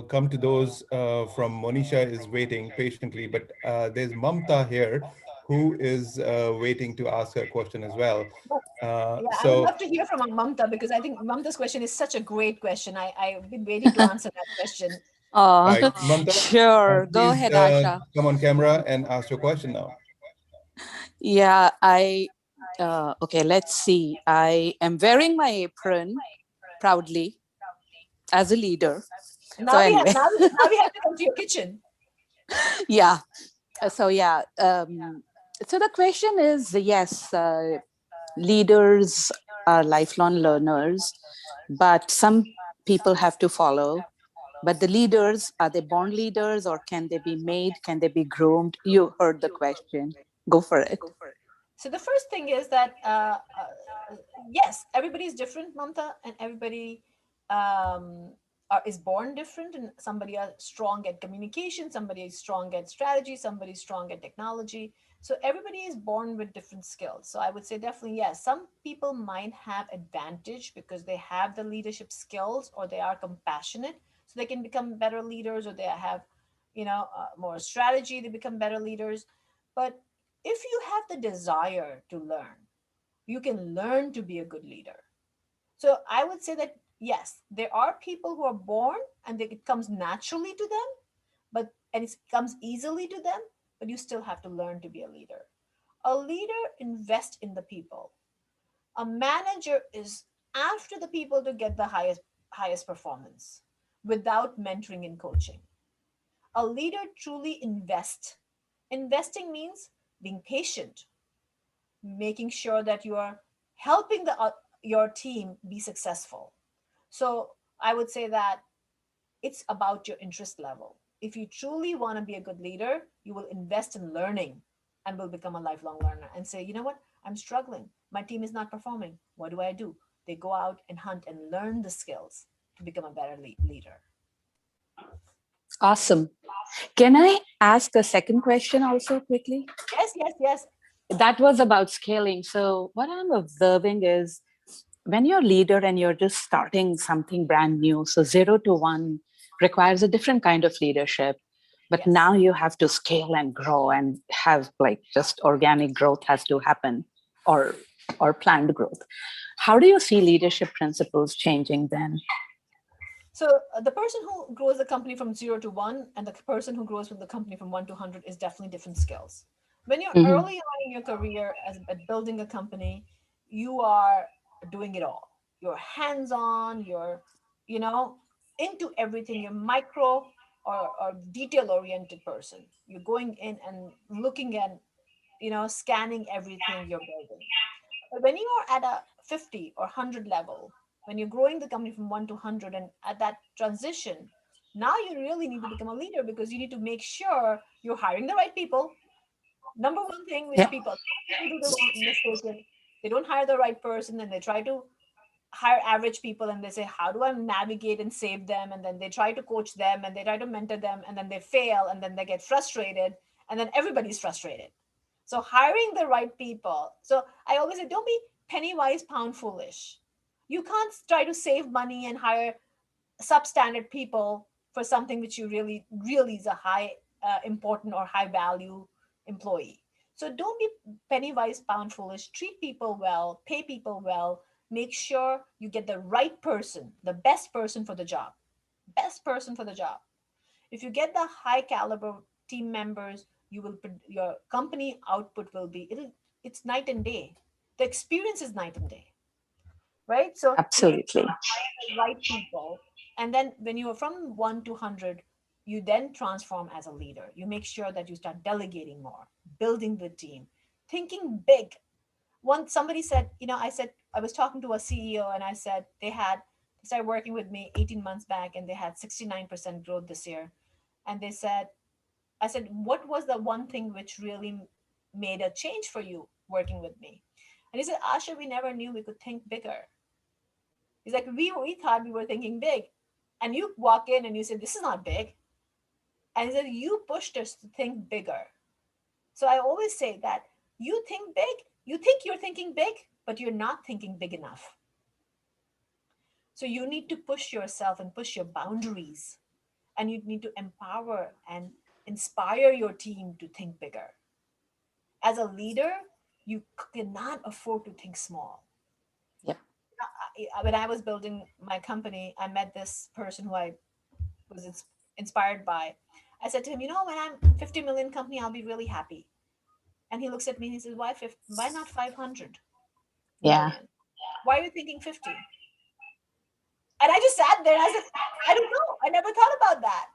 come to those from Monisha is waiting patiently, but there's Mamta here who is waiting to ask her question as well. Yeah, I would So love to hear from Mamta because I think Mamta's question is such a great question. I've been waiting to answer that question. Oh, right, Mamta, sure. Go please ahead, Asha. come on camera and ask your question now. Yeah, okay, let's see. I am wearing my apron proudly as a leader. So Now we have anyway, now we have to come to your kitchen. yeah. So yeah. So the question is, yes, leaders are lifelong learners, but some people have to follow. But the leaders, are they born leaders or can they be made? Can they be groomed? You heard the question. Go for it. So the first thing is that yes, everybody is different, Mamta, and everybody is born different. And somebody are strong at communication, somebody is strong at strategy, somebody is strong at technology. So everybody is born with different skills. So I would say definitely yes. Some people might have advantage because they have the leadership skills or they are compassionate, so they can become better leaders, or they have, more strategy. They become better leaders, but if you have the desire to learn, you can learn to be a good leader. So I would say that yes, there are people who are born and it comes naturally to them, and it comes easily to them, but you still have to learn to be a leader. A leader invests in the people. A manager is after the people to get the highest performance without mentoring and coaching. A leader truly invests. Investing means being patient, making sure that you are helping your team be successful. So I would say that it's about your interest level. If you truly want to be a good leader, you will invest in learning and will become a lifelong learner and say, you know what, I'm struggling. My team is not performing. What do I do? They go out and hunt and learn the skills to become a better leader. Awesome. Can I ask a second question also quickly? Yes. That was about scaling. So what I'm observing is when you're a leader and you're just starting something brand new, so 0 to 1 requires a different kind of leadership. But Yes. now you have to scale and grow and have just organic growth has to happen, or planned growth. How do you see leadership principles changing then? So the person who grows the company from 0 to 1 and the person who grows with the company from 1 to 100 is definitely different skills. When you're early on in your career at building a company, you are doing it all. You're hands-on, you're, into everything. You're micro or detail-oriented person. You're going in and looking at, scanning everything you're building. But when you are at a 50 or 100 level, when you're growing the company from 1 to 100 and at that transition, now you really need to become a leader because you need to make sure you're hiring the right people. Number one thing which people do the wrong mistake is they don't hire the right person and they try to hire average people and they say, how do I navigate and save them? And then they try to coach them and they try to mentor them, and then they fail, and then they get frustrated, and then everybody's frustrated. So hiring the right people. So I always say, don't be penny wise, pound foolish. You can't try to save money and hire substandard people for something which you really is a high important or high value employee. So don't be penny wise, pound foolish. Treat people well, pay people well, make sure you get the right person, the best person for the job. Best person for the job. If you get the high caliber team members, your company output will be, it's night and day. The experience is night and day, right? So Absolutely. hire the right people. And then when you are from 1 to 100, you then transform as a leader. You make sure that you start delegating more, building the team, thinking big. Once somebody said, I was talking to a CEO and I said they started working with me 18 months back and they had 69% growth this year. And I said, what was the one thing which really made a change for you working with me? And he said, Asha, we never knew we could think bigger. He's like, we thought we were thinking big. And you walk in and you say, this is not big. And he said, you pushed us to think bigger. So I always say that you think big, you think you're thinking big, but you're not thinking big enough. So you need to push yourself and push your boundaries. And you need to empower and inspire your team to think bigger. As a leader, you cannot afford to think small. Yep. When I was building my company, I met this person who I was inspired by. I said to him, when I'm 50 million company, I'll be really happy. And he looks at me and he says, why not 500 Yeah. million? Why are you thinking 50? And I just sat there and I said, I don't know. I never thought about that.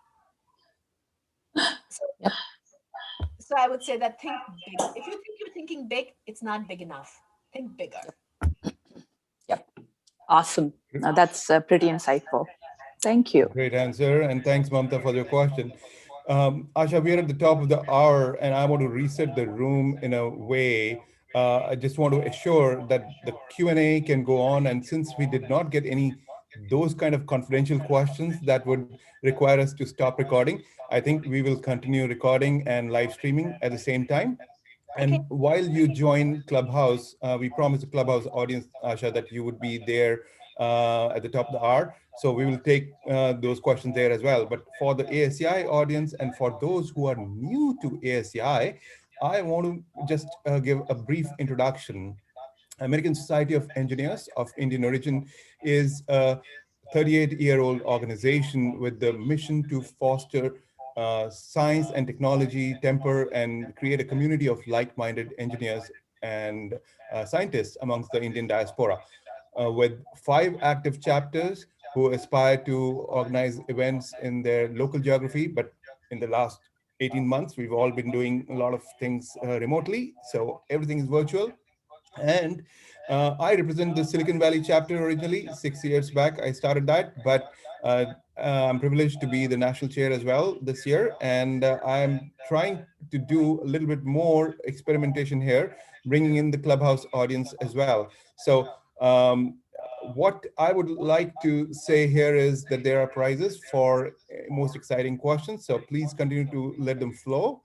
So, Yep. so I would say that think big. If you think you're thinking big, it's not big enough. Think bigger. Yep. Awesome. Now that's pretty insightful. Thank you. Great answer. And thanks, Mamta, for your question. Asha, we're at the top of the hour, and I want to reset the room in a way. I just want to assure that the Q&A can go on. And since we did not get any those kind of confidential questions that would require us to stop recording, I think we will continue recording and live streaming at the same time. Okay. And while you join Clubhouse, we promised the Clubhouse audience, Asha, that you would be there at the top of the hour. So we will take those questions there as well. But for the ASCI audience and for those who are new to ASCI, I want to just give a brief introduction. American Society of Engineers of Indian origin is a 38-year-old organization with the mission to foster science and technology, temper, and create a community of like-minded engineers and scientists amongst the Indian diaspora. With 5 active chapters who aspire to organize events in their local geography, but in the last 18 months, we've all been doing a lot of things remotely, so everything is virtual. And I represent the Silicon Valley chapter originally. 6 years back, I started that, but I'm privileged to be the national chair as well this year. And I'm trying to do a little bit more experimentation here, bringing in the Clubhouse audience as well. So what I would like to say here is that there are prizes for most exciting questions. So please continue to let them flow.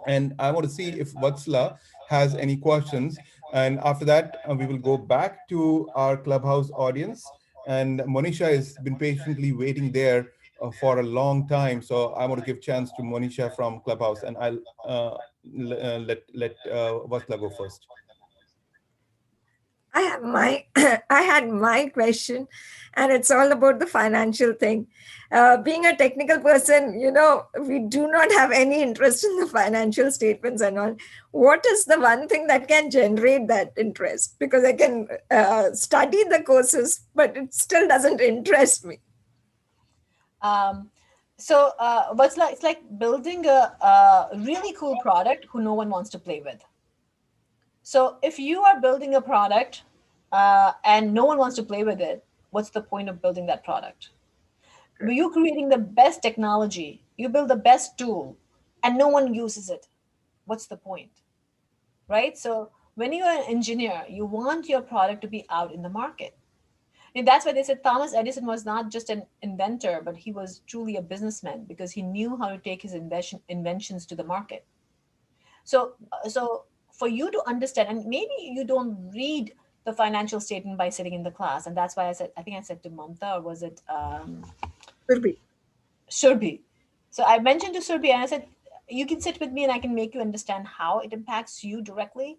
And I want to see if Vatsala has any questions. And after that, we will go back to our Clubhouse audience. And Monisha has been patiently waiting there for a long time. So I want to give chance to Monisha from Clubhouse, and I'll let Vatsala go first. I had my question, and it's all about the financial thing. Being a technical person, we do not have any interest in the financial statements and all. What is the one thing that can generate that interest? Because I can study the courses, but it still doesn't interest me. It's like building a really cool product who no one wants to play with. So if you are building a product and no one wants to play with it, what's the point of building that product? You're creating the best technology, you build the best tool, and no one uses it. What's the point? Right? So when you're an engineer, you want your product to be out in the market. And that's why they said Thomas Edison was not just an inventor, but he was truly a businessman because he knew how to take his inventions to the market. So for you to understand, and maybe you don't read the financial statement by sitting in the class, and that's why I think I said to Mamta, or was it Surbi. Surbi? So I mentioned to Surbi, and I said, you can sit with me and I can make you understand how it impacts you directly,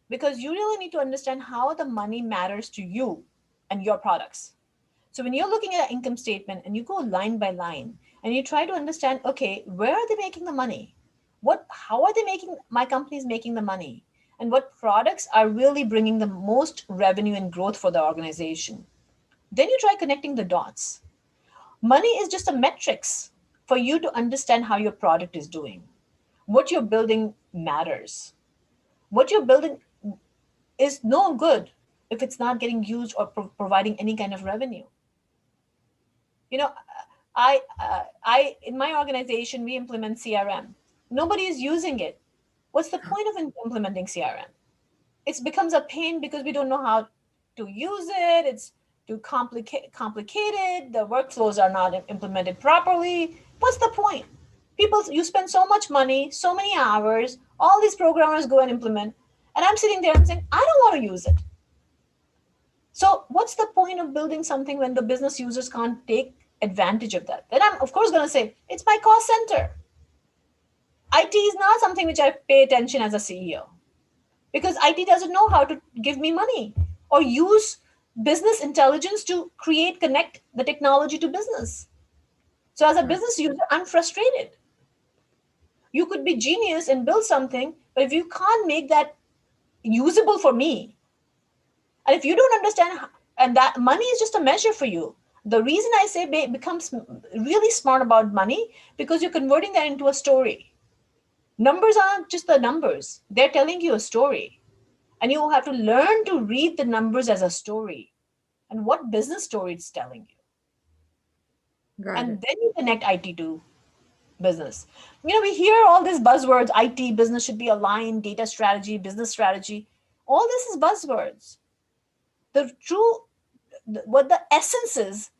because you really need to understand how the money matters to you and your products. So when you're looking at an income statement and you go line by line and you try to understand, okay, where are they making the money? How are they making, my companies making the money? And what products are really bringing the most revenue and growth for the organization? Then you try connecting the dots. Money is just a metrics for you to understand how your product is doing. What you're building matters. What you're building is no good if it's not getting used or providing any kind of revenue. You know, I in my organization we implement CRM. Nobody is using it. What's the point of implementing CRM? It becomes a pain because we don't know how to use it. It's too complicated. The workflows are not implemented properly. What's the point? People, you spend so much money, so many hours. All these programmers go and implement, and I'm sitting there. I'm saying I don't want to use it. So what's the point of building something when the business users can't take advantage of that? Then I'm of course going to say it's my cost center. IT is not something which I pay attention as a CEO, because IT doesn't know how to give me money or use business intelligence to connect the technology to business. So as a business user, I'm frustrated. You could be genius and build something, but if you can't make that usable for me, and if you don't understand, and that money is just a measure for you. The reason I say becomes really smart about money, because you're converting that into a story. Numbers aren't just the numbers. They're telling you a story. And you have to learn to read the numbers as a story and what business story it's telling you. Got And it. then you connect IT to business. You know, we hear all these buzzwords: IT, business should be aligned, data strategy, business strategy. All this is buzzwords. The true, what the essence is,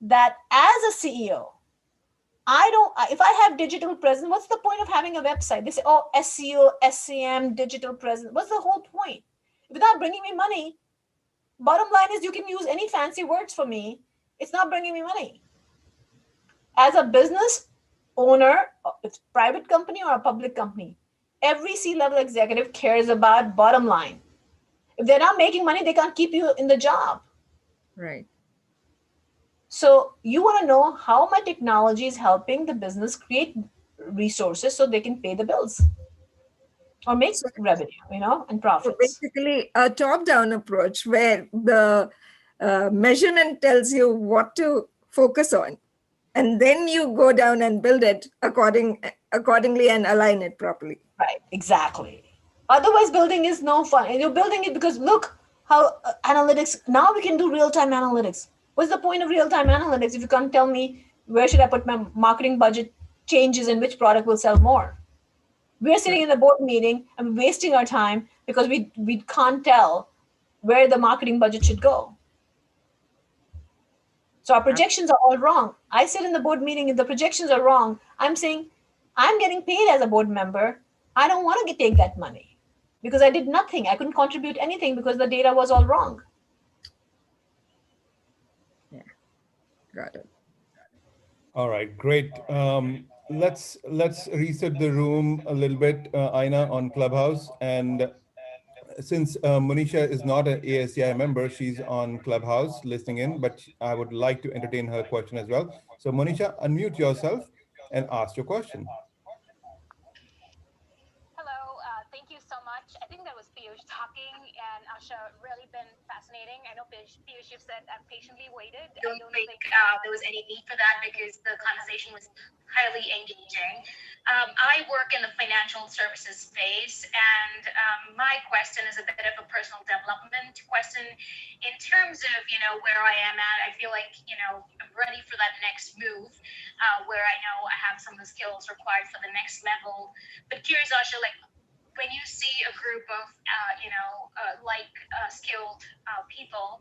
that as a CEO, if I have digital presence, what's the point of having a website? They say, oh, SEO, SEM, digital presence. What's the whole point? If it's not bringing me money, bottom line is you can use any fancy words for me. It's not bringing me money. As a business owner, it's a private company or a public company, every C-level executive cares about bottom line. If they're not making money, they can't keep you in the job. Right. So you want to know how my technology is helping the business create resources so they can pay the bills or make So, revenue, and so profits. basically, a top-down approach where the measurement tells you what to focus on, and then you go down and build it accordingly and align it properly. Right, exactly. Otherwise, building is no fun. And you're building it because look how analytics, now we can do real-time analytics. What's the point of real-time analytics if you can't tell me where should I put my marketing budget changes and which product will sell more? We're sitting in the board meeting and wasting our time because we can't tell where the marketing budget should go. So our projections are all wrong. I sit in the board meeting, if the projections are wrong, I'm saying I'm getting paid as a board member. I don't want to take that money because I did nothing. I couldn't contribute anything because the data was all wrong. Yeah, got it. All right, great. Let's reset the room a little bit, Aina, on Clubhouse. And since Monisha is not an ASCI member, she's on Clubhouse listening in, but I would like to entertain her question as well. So Monisha, unmute yourself and ask your question. Hello, thank you so much. I think that was Piyush talking, and Asha, really been fascinating. I know Piyush, you've said I've patiently waited. I don't think there was any need for that because the conversation was highly engaging. I work in the financial services space, and my question is a bit of a personal development question in terms of, where I am at. I feel like, I'm ready for that next move where I know I have some of the skills required for the next level. But curious, Asha, like when you see a group of skilled people,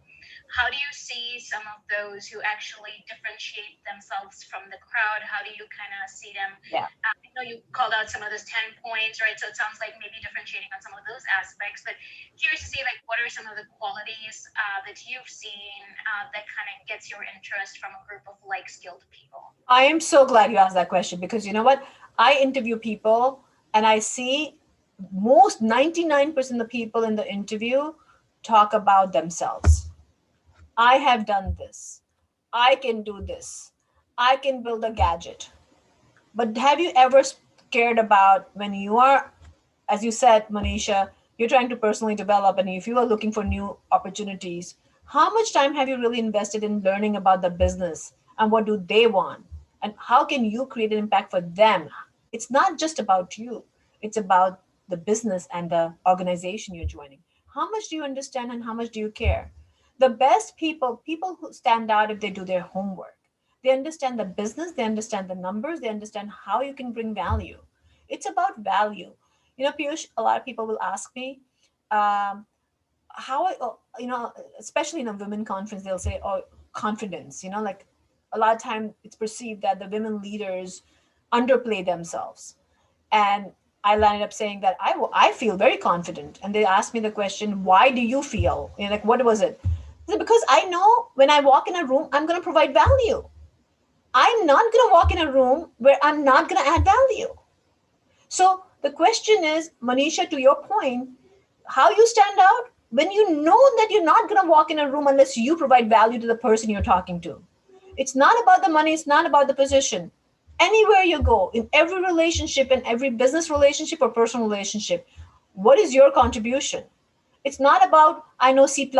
how do you see some of those who actually differentiate themselves from the crowd? How do you kind of see them? Yeah. I know you called out some of those 10 points, right? So it sounds like maybe differentiating on some of those aspects, but curious to see like what are some of the qualities that you've seen that kind of gets your interest from a group of like skilled people? I am so glad you asked that question, because you know what? I interview people and I see most 99% of the people in the interview talk about themselves. I have done this. I can do this. I can build a gadget. But have you ever cared about when you are, as you said, Manisha, you're trying to personally develop, and if you are looking for new opportunities, how much time have you really invested in learning about the business and what do they want? And how can you create an impact for them? It's not just about you, it's about the business and the organization you're joining. How much do you understand and how much do you care? The best people who stand out if they do their homework. They understand the business, they understand the numbers, they understand how you can bring value. It's about value. You know, Piyush, a lot of people will ask me, how especially in a women conference, they'll say, oh, confidence, like a lot of time it's perceived that the women leaders underplay themselves. And I landed up saying that I feel very confident. And they asked me the question, why do you feel? Like, what was it? I said, because I know when I walk in a room, I'm going to provide value. I'm not going to walk in a room where I'm not going to add value. So the question is, Manisha, to your point, how you stand out when you know that you're not going to walk in a room unless you provide value to the person you're talking to. It's not about the money, it's not about the position. Anywhere you go, in every relationship, in every business relationship or personal relationship, what is your contribution? It's not about, I know C++,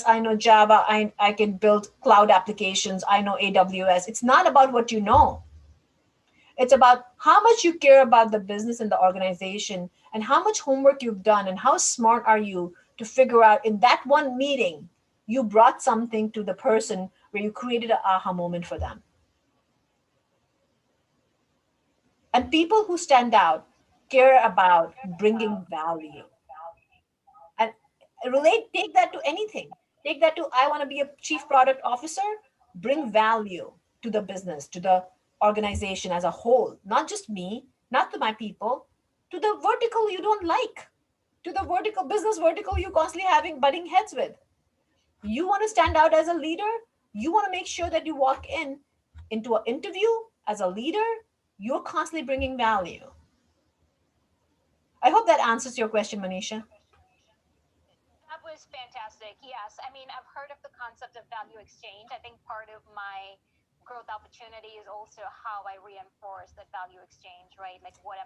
I know Java, I can build cloud applications, I know AWS. It's not about what you know. It's about how much you care about the business and the organization and how much homework you've done and how smart are you to figure out in that one meeting, you brought something to the person where you created an aha moment for them. And people who stand out care about bringing value. And take that to anything. Take that to, I want to be a chief product officer, bring value to the business, to the organization as a whole, not just me, not to my people, to the vertical you don't like, to the vertical business vertical you constantly having butting heads with. You want to stand out as a leader, you want to make sure that you walk into an interview as a leader, you're constantly bringing value. I hope that answers your question, Manisha. That was fantastic. Yes. I mean, I've heard of the concept of value exchange. I think part of my growth opportunity is also how I reinforce that value exchange, right? Like, what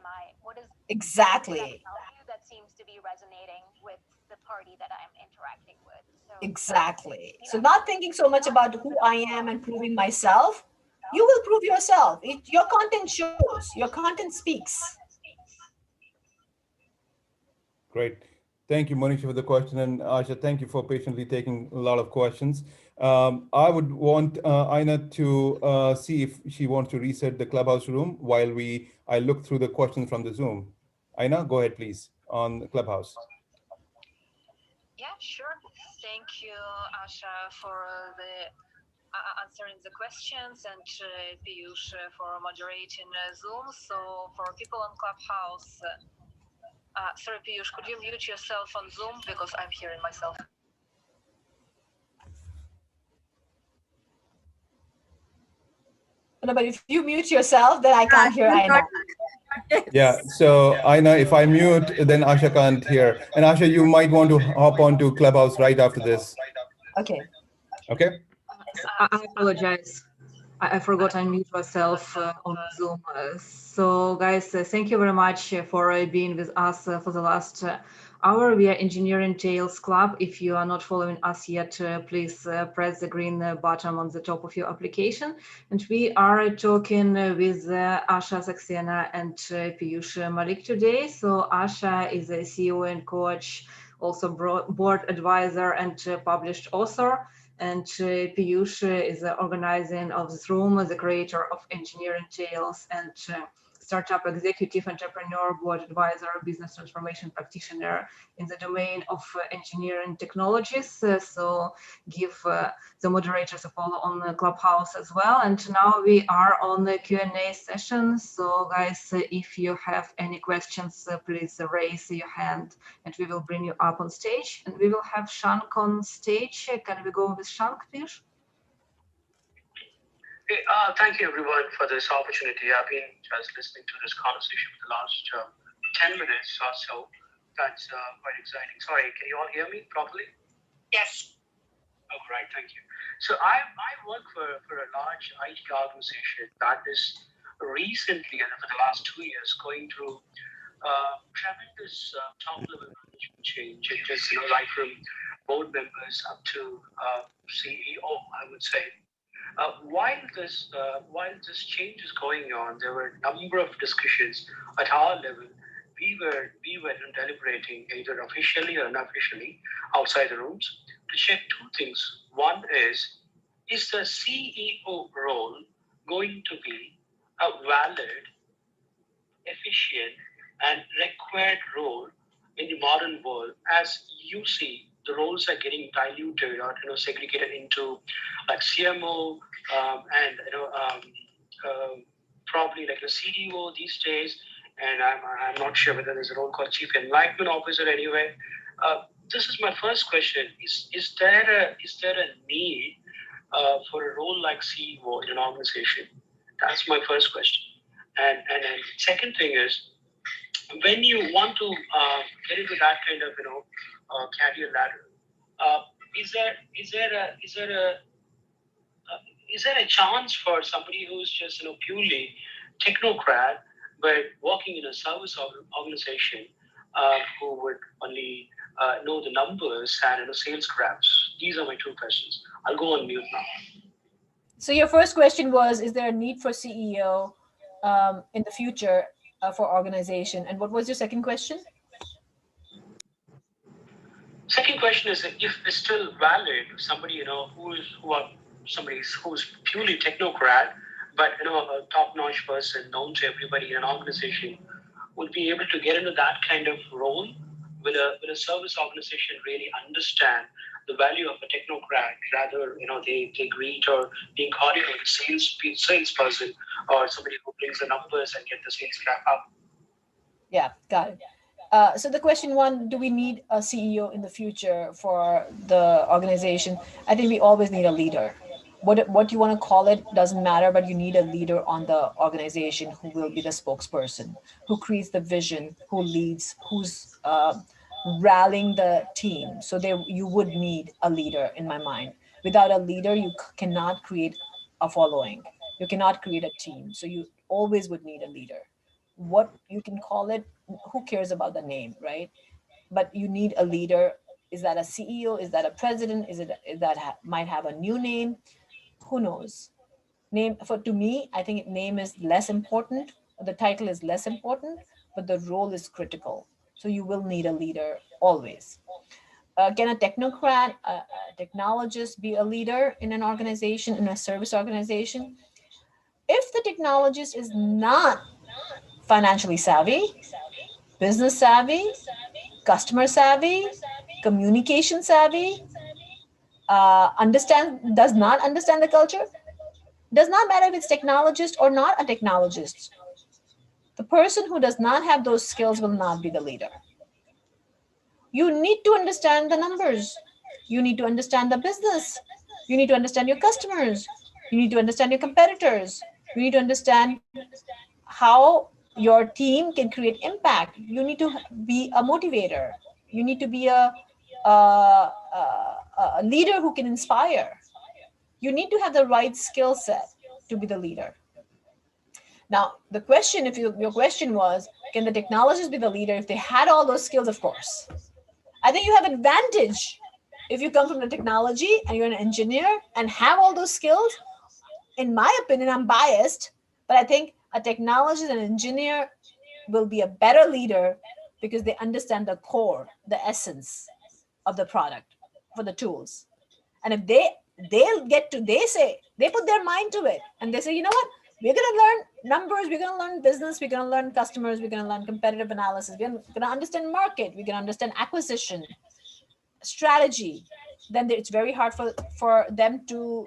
is Exactly. value that seems to be resonating with the party that I'm interacting with? So Exactly. So not thinking so much about who I am and proving myself, you will prove yourself. Your content shows, your content speaks. Great. Thank you, Monisha, for the question. And Asha, thank you for patiently taking a lot of questions. I would want Aina to see if she wants to reset the Clubhouse room while I look through the questions from the Zoom. Aina, go ahead, please, on Clubhouse. Yeah, sure. Thank you, Asha, for the answering the questions, and Piyush for moderating Zoom. So for people on Clubhouse, sorry, Piyush, could you mute yourself on Zoom because I'm hearing myself? No, but if you mute yourself, then I can't hear Aina. Yeah, so Aina, if I mute, then Asha can't hear. And Asha, you might want to hop onto Clubhouse right after this. Okay. Okay. I apologize. I forgot to unmute myself on Zoom. So guys, thank you very much for being with us for the last hour. We are Engineering Tales Club. If you are not following us yet, please press the green button on the top of your application. And we are talking with Asha Saxena and Piyush Malik today. So Asha is a CEO and coach, also board advisor and published author. And Piyush is the organizing of this room, the creator of Engineering Tales and startup executive, entrepreneur, board advisor, business transformation practitioner in the domain of engineering technologies. So give the moderators a follow on the Clubhouse as well. And now we are on the Q&A session. So guys, if you have any questions, please raise your hand and we will bring you up on stage. And we will have Shank on stage. Can we go with Shank, please? Thank you everyone for this opportunity. I've been just listening to this conversation for the last 10 minutes or so. That's quite exciting. Sorry, can you all hear me properly? Yes. Oh, right, thank you. So I work for a large IT organization that is recently, and for the last 2 years, going through tremendous top-level management change. It is, right from board members up to CEO, I would say. While this change is going on, there were a number of discussions at our level. We were deliberating either officially or unofficially outside the rooms to check two things. One is the CEO role going to be a valid, efficient, and required role in the modern world? As you see, the roles are getting diluted or segregated into like CMO and probably like a CDO these days. And I'm not sure whether there's a role called Chief Enlightenment Officer anyway. This is my first question: is there a need for a role like CEO in an organization? That's my first question. And then second thing is, when you want to get into that kind of career ladder, is there a chance for somebody who's just purely technocrat but working in a service organization who would only know the numbers and sales graphs? These are my two questions. I'll go on mute now. So your first question was, is there a need for CEO in the future for organization? And what was your second question? Second question is, if it's still valid, somebody who's purely technocrat, but a top-notch person known to everybody in an organization would be able to get into that kind of role with a service organization really understand the value of a technocrat, rather they greet or being coordinated with a salesperson or somebody who brings the numbers and get the sales graph up. Yeah, got it. So the question one, do we need a CEO in the future for the organization? I think we always need a leader. What you want to call it doesn't matter, but you need a leader on the organization who will be the spokesperson, who creates the vision, who leads, who's rallying the team. So you would need a leader in my mind. Without a leader, you cannot create a following. You cannot create a team. So you always would need a leader. What you can call it, who cares about the name, right? But you need a leader. Is that a CEO? Is that a president? Is that might have a new name? Who knows? To me, I think name is less important. The title is less important, but the role is critical. So you will need a leader always. Can a technocrat, a technologist be a leader in an organization, in a service organization? If the technologist is not financially savvy, business savvy, customer savvy, communication savvy, does not understand the culture, does not matter if it's technologist or not a technologist. The person who does not have those skills will not be the leader. You need to understand the numbers. You need to understand the business. You need to understand your customers. You need to understand your competitors. You need to understand how your team can create impact. You need to be a motivator. You need to be a leader who can inspire. You need to have the right skill set to be the leader. Now, the question, your question was, can the technologists be the leader? If they had all those skills, of course. I think you have advantage if you come from the technology and you're an engineer and have all those skills. In my opinion, I'm biased, but I think a technologist and engineer will be a better leader because they understand the core, the essence of the product for the tools. And if they put their mind to it and they say, you know what, We're going to learn numbers, we're going to learn business, we're going to learn customers, we're going to learn competitive analysis, we're going to understand market, we're going to understand acquisition, strategy. Then it's very hard for them to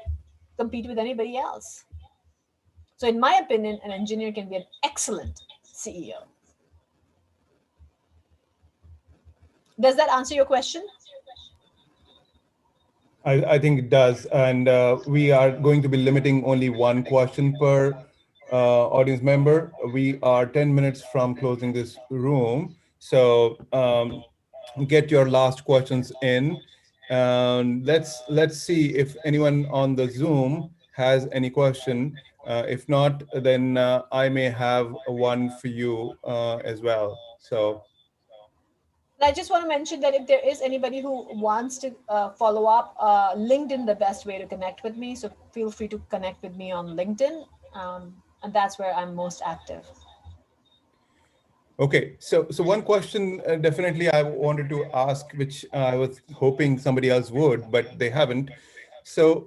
compete with anybody else. So in my opinion, an engineer can be an excellent CEO. Does that answer your question? I think it does. And we are going to be limiting only one question per audience member. We are 10 minutes from closing this room. So get your last questions in. Let's see if anyone on the Zoom has any question. If not, then I may have one for you as well. So. I just want to mention that if there is anybody who wants to follow up, LinkedIn the best way to connect with me. So feel free to connect with me on LinkedIn, and that's where I'm most active. Okay, so one question definitely I wanted to ask, which I was hoping somebody else would, but they haven't. So,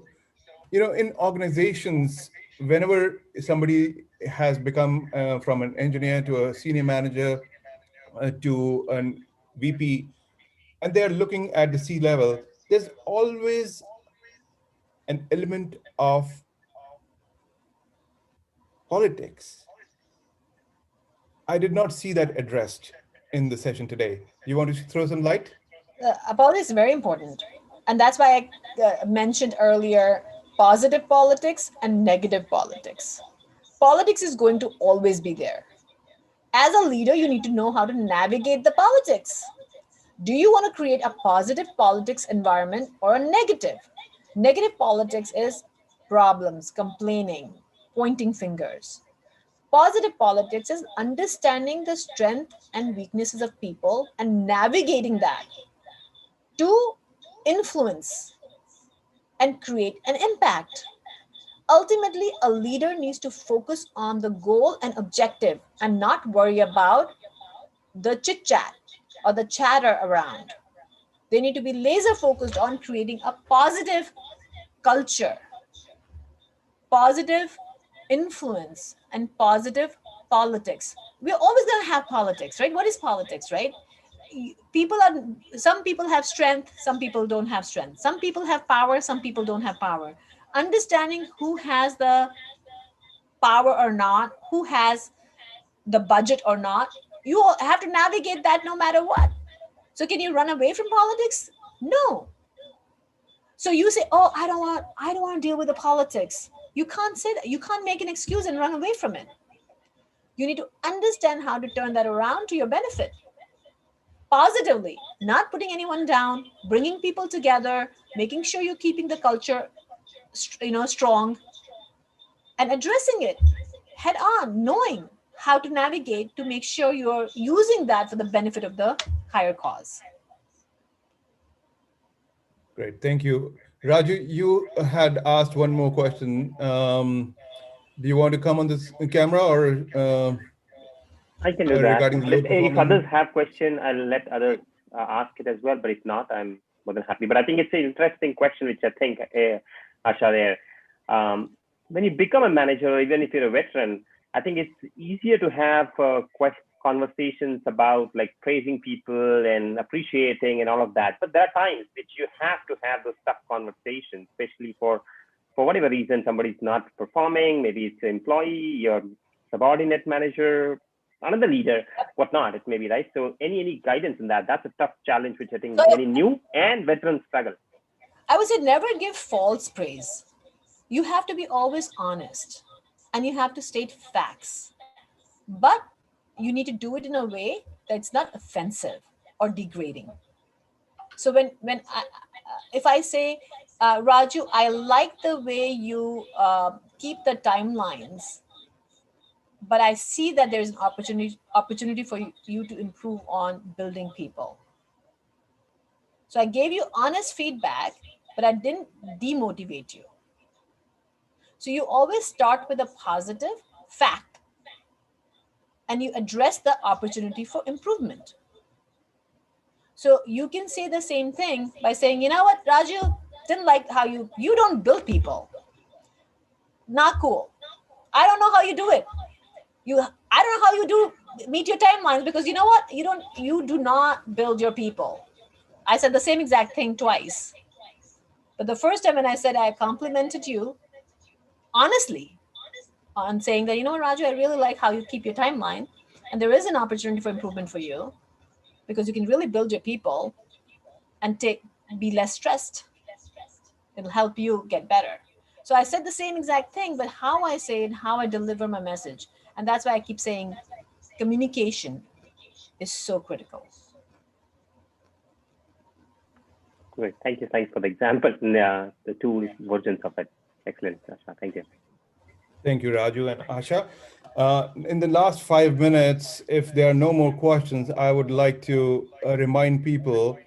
in organizations, whenever somebody has become from an engineer to a senior manager to an VP, and they're looking at the C level, there's always an element of politics. I did not see that addressed in the session today. You want to throw some light? Politics is very important. And that's why I mentioned earlier positive politics and negative politics. Politics is going to always be there. As a leader, you need to know how to navigate the politics. Do you want to create a positive politics environment or a negative? Negative politics is problems, complaining, pointing fingers. Positive politics is understanding the strength and weaknesses of people and navigating that to influence and create an impact. Ultimately, a leader needs to focus on the goal and objective and not worry about the chit chat or the chatter around. They need to be laser focused on creating a positive culture, positive influence, and positive politics. We're always going to have politics, right? What is politics, right? Some people have strength, some people don't have strength. Some people have power, some people don't have power. Understanding who has the power or not, who has the budget or not, you have to navigate that no matter what. So can you run away from politics? No. So you say, oh, I don't want to deal with the politics. You can't say that. You can't make an excuse and run away from it. You need to understand how to turn that around to your benefit. Positively, not putting anyone down, bringing people together, making sure you're keeping the culture strong, and addressing it head on, knowing how to navigate to make sure you're using that for the benefit of the higher cause. Great, thank you. Raju, you had asked one more question. Do you want to come on this camera or I can do that. regarding the But low if others performing? have question, I'll let others ask it as well. But if not, I'm more than happy. But I think it's an interesting question, which I think, Asha, there. When you become a manager, or even if you're a veteran, I think it's easier to have conversations about like praising people and appreciating and all of that. But there are times which you have to have those tough conversations, especially for whatever reason somebody's not performing. Maybe it's an employee, your subordinate manager, another leader, whatnot. It may be, right. So any guidance in that? That's a tough challenge, which I think many new and veterans struggle. I would say never give false praise. You have to be always honest and you have to state facts. But you need to do it in a way that's not offensive or degrading. So if I say, Raju, I like the way you keep the timelines, but I see that there's an opportunity for you to improve on building people. So I gave you honest feedback, but I didn't demotivate you. So you always start with a positive fact and you address the opportunity for improvement. So you can say the same thing by saying, you know what, Raju, didn't like how you don't build people. Not cool. I don't know how you do it. I don't know how you do meet your timelines, because you know what? You do not build your people. I said the same exact thing twice. But the first time when I said, I complimented you honestly on saying that, you know, Raju, I really like how you keep your timeline, and there is an opportunity for improvement for you because you can really build your people and be less stressed. It'll help you get better. So I said the same exact thing, but how I say it, how I deliver my message. And that's why I keep saying communication is so critical. Great. Thank you. Thanks for the example and the two versions of it. Excellent, Asha. Thank you. Thank you, Raju and Asha. In the last 5 minutes, if there are no more questions, I would like to remind people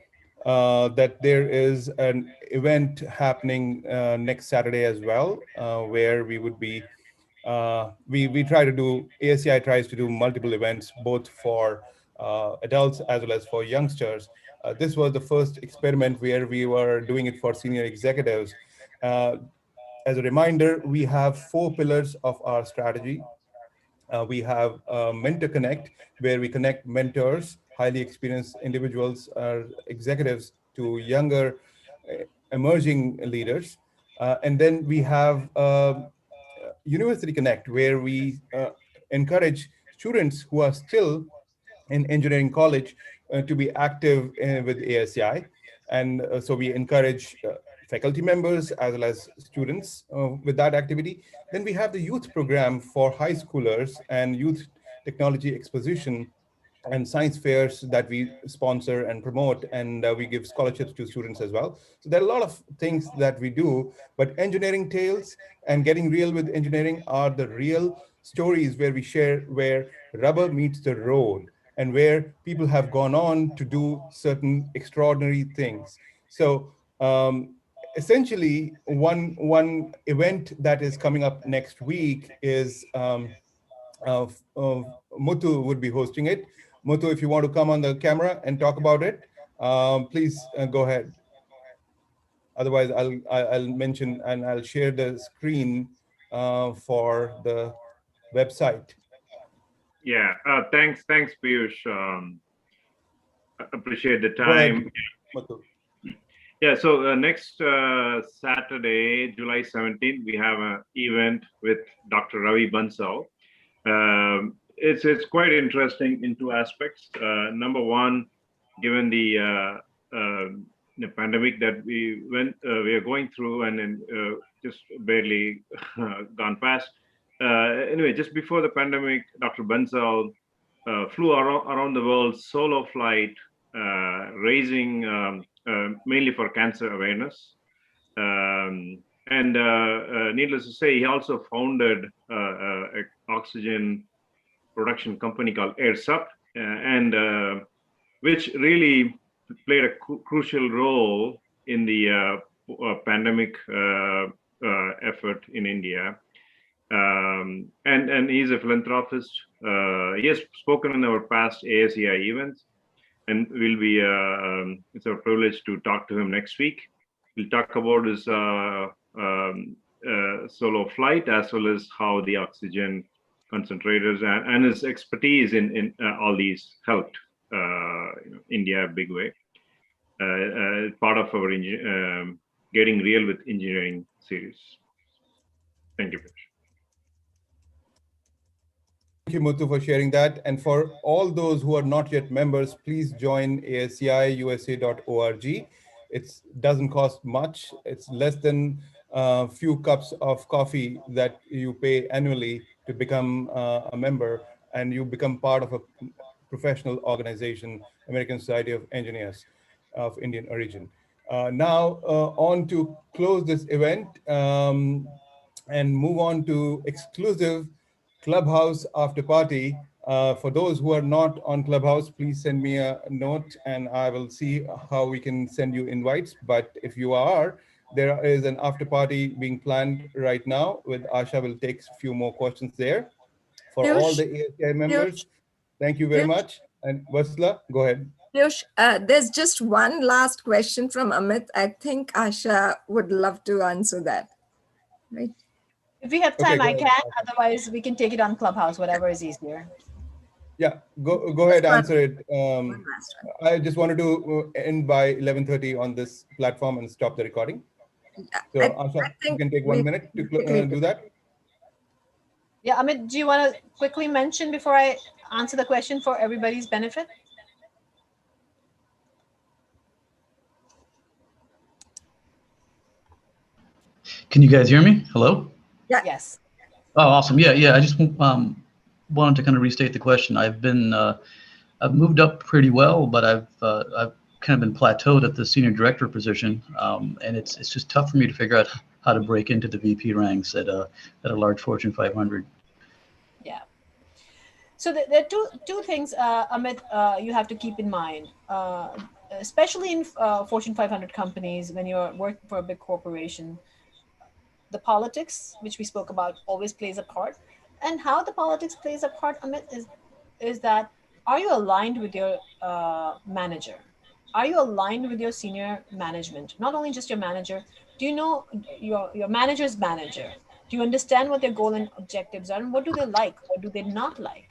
that there is an event happening next Saturday as well, where we would be, we try to do, ASCI tries to do multiple events, both for adults as well as for youngsters. This was the first experiment where we were doing it for senior executives. As a reminder, we have 4 pillars of our strategy. We have Mentor Connect, where we connect mentors, highly experienced individuals, executives to younger emerging leaders. And then we have University Connect, where we encourage students who are still in engineering college to be active with ASCI. And so we encourage faculty members as well as students with that activity. Then we have the youth program for high schoolers and youth technology exposition and science fairs that we sponsor and promote, and we give scholarships to students as well. So there are a lot of things that we do, but engineering tales and getting real with engineering are the real stories where we share where rubber meets the road and where people have gone on to do certain extraordinary things. So essentially, one event that is coming up next week is Muthu would be hosting it. Muthu, if you want to come on the camera and talk about it, please go ahead. Otherwise, I'll mention and I'll share the screen for the website. Yeah, thanks, Piyush. Appreciate the Go ahead, time. Muthu. Yeah, so next Saturday, July 17th, we have an event with Dr. Ravi Bansal. It's quite interesting in 2 aspects. Number one, given the pandemic that we are going through and then just barely gone past. Anyway, just before the pandemic, Dr. Bansal flew around the world solo flight, raising mainly for cancer awareness. And needless to say, he also founded an oxygen production company called AirSup, and which really played a crucial role in the pandemic effort in India. And he's a philanthropist. He has spoken in our past ASCI events, and we'll be it's our privilege to talk to him next week. We'll talk about his solo flight as well as how the oxygen concentrators and his expertise in all these helped India a big way. Part of our Getting Real with Engineering series. Thank you, Piyush. Thank you, Muthu, for sharing that. And for all those who are not yet members, please join asciusa.org. It doesn't cost much. It's less than a few cups of coffee that you pay annually to become a member, and you become part of a professional organization, American Society of Engineers of Indian origin. Now, on to close this event and move on to exclusive Clubhouse after party. For those who are not on Clubhouse, please send me a note and I will see how we can send you invites. But if you are, there is an after party being planned right now with Asha. Will take a few more questions there. For all the ASCI members, thank you very much. And Vasla, go ahead. Piyush, there's just one last question from Amit. I think Asha would love to answer that, right? If we have Okay, time, go I ahead. can. Otherwise, we can take it on Clubhouse, whatever is easier. Yeah, go ahead, answer it. One last one. I just wanted to end by 11:30 on this platform and stop the recording. So, I Asha, you think can take 1 minute to quickly do that. Yeah, Amit, do you want to quickly mention before I answer the question for everybody's benefit? Can you guys hear me? Hello? Yeah. Yes. Oh, awesome. Yeah. I just wanted to kind of restate the question. I've moved up pretty well, but I've kind of been plateaued at the senior director position, and it's just tough for me to figure out how to break into the VP ranks at a large Fortune 500. Yeah. So there are two things, Amit, you have to keep in mind, especially in Fortune 500 companies when you're working for a big corporation. The politics, which we spoke about, always plays a part. And how the politics plays a part, Amit, is that are you aligned with your manager? Are you aligned with your senior management? Not only just your manager. Do you know your manager's manager? Do you understand what their goal and objectives are, and what do they like? What do they not like?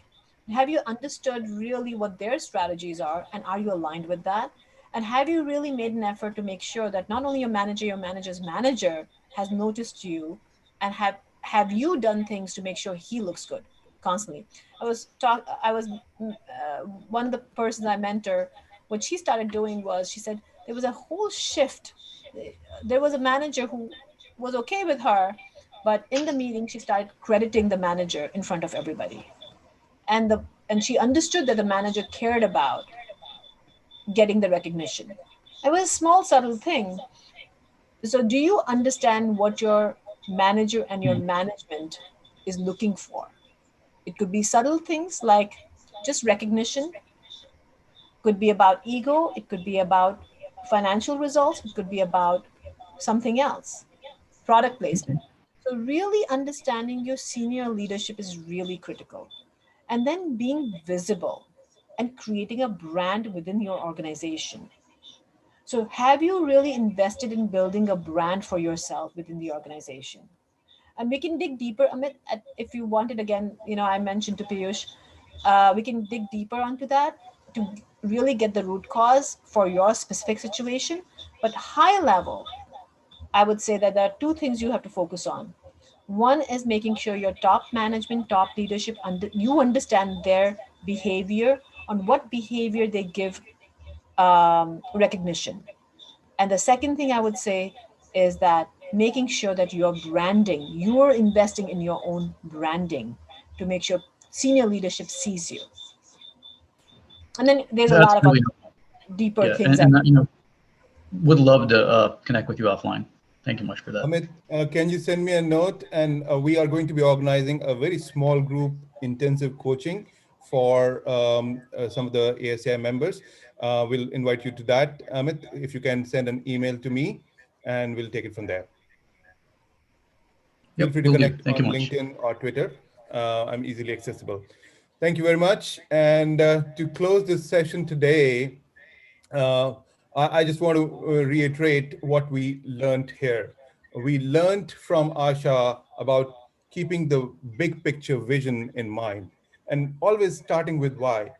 Have you understood really what their strategies are, and are you aligned with that? And have you really made an effort to make sure that not only your manager's manager has noticed you, and have you done things to make sure he looks good constantly? I was one of the persons I mentor. What she started doing was, she said there was a whole shift. There was a manager who was okay with her, but in the meeting she started crediting the manager in front of everybody, and she understood that the manager cared about getting the recognition. It was a small subtle thing. So do you understand what your manager and your management is looking for? It could be subtle things like just recognition, could be about ego, it could be about financial results, it could be about something else, product placement. So really understanding your senior leadership is really critical. And then being visible and creating a brand within your organization. So have you really invested in building a brand for yourself within the organization? And we can dig deeper, Amit, if you wanted. Again, I mentioned to Piyush, we can dig deeper onto that to really get the root cause for your specific situation. But high level, I would say that there are two things you have to focus on. One is making sure your top management, top leadership, you understand their behavior, on what behavior they give recognition. And the second thing I would say is that making sure that you're investing in your own branding to make sure senior leadership sees you. And then there's a That's lot of really other deeper yeah, things. and would love to connect with you offline. Thank you much for that. Amit, can you send me a note? And we are going to be organizing a very small group intensive coaching for some of the ASI members. We'll invite you to that, Amit, if you can send an email to me, and we'll take it from there. Feel Yep, free to will do. connect Thank on you much. LinkedIn or Twitter. I'm easily accessible. Thank you very much. And to close this session today, I just want to reiterate what we learned here. We learned from Asha about keeping the big picture vision in mind, and always starting with why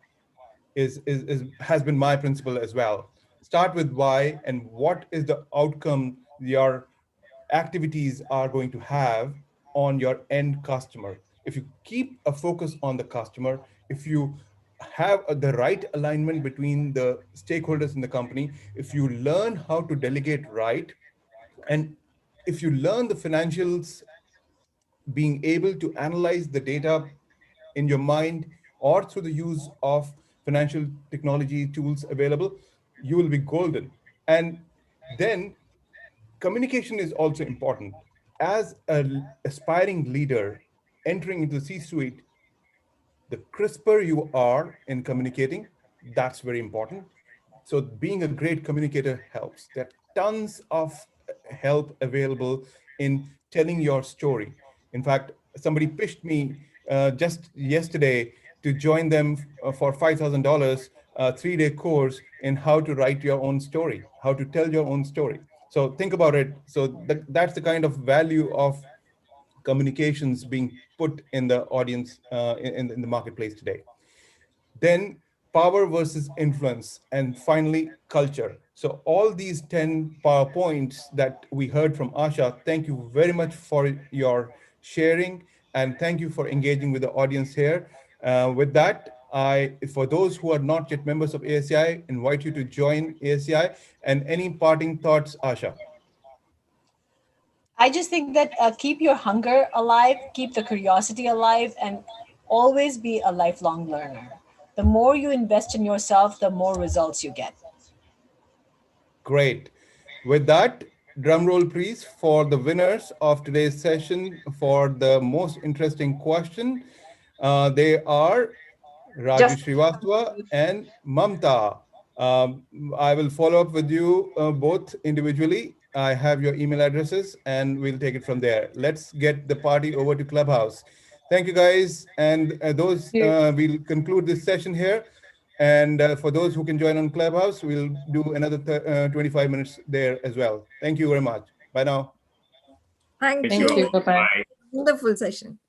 has been my principle as well. Start with why and what is the outcome your activities are going to have on your end customer. If you keep a focus on the customer, if you have the right alignment between the stakeholders in the company, if you learn how to delegate right, and if you learn the financials, being able to analyze the data in your mind or through the use of financial technology tools available, you will be golden. And then communication is also important. As an aspiring leader entering into the C-suite, the crisper you are in communicating, that's very important. So being a great communicator helps. There are tons of help available in telling your story. In fact, somebody pitched me just yesterday to join them for $5,000, a 3-day course in how to write your own story, how to tell your own story. So think about it. So that's the kind of value of communications being put in the audience in the marketplace today. Then power versus influence, and finally culture. So all these 10 PowerPoints that we heard from Asha, thank you very much for your sharing, and thank you for engaging with the audience here. With that, for those who are not yet members of ASCI, invite you to join ASCI. And any parting thoughts, Asha? I just think that keep your hunger alive, keep the curiosity alive, and always be a lifelong learner. The more you invest in yourself, the more results you get. Great. With that, drum roll please for the winners of today's session for the most interesting question. They are Raju Just Srivastava and Mamta. I will follow up with you both individually. I have your email addresses and we'll take it from there. Let's get the party over to Clubhouse. Thank you guys. And we'll conclude this session here. And for those who can join on Clubhouse, we'll do another 25 minutes there as well. Thank you very much. Bye now. Thank Thank you you. all. Bye-bye. Bye. Wonderful session.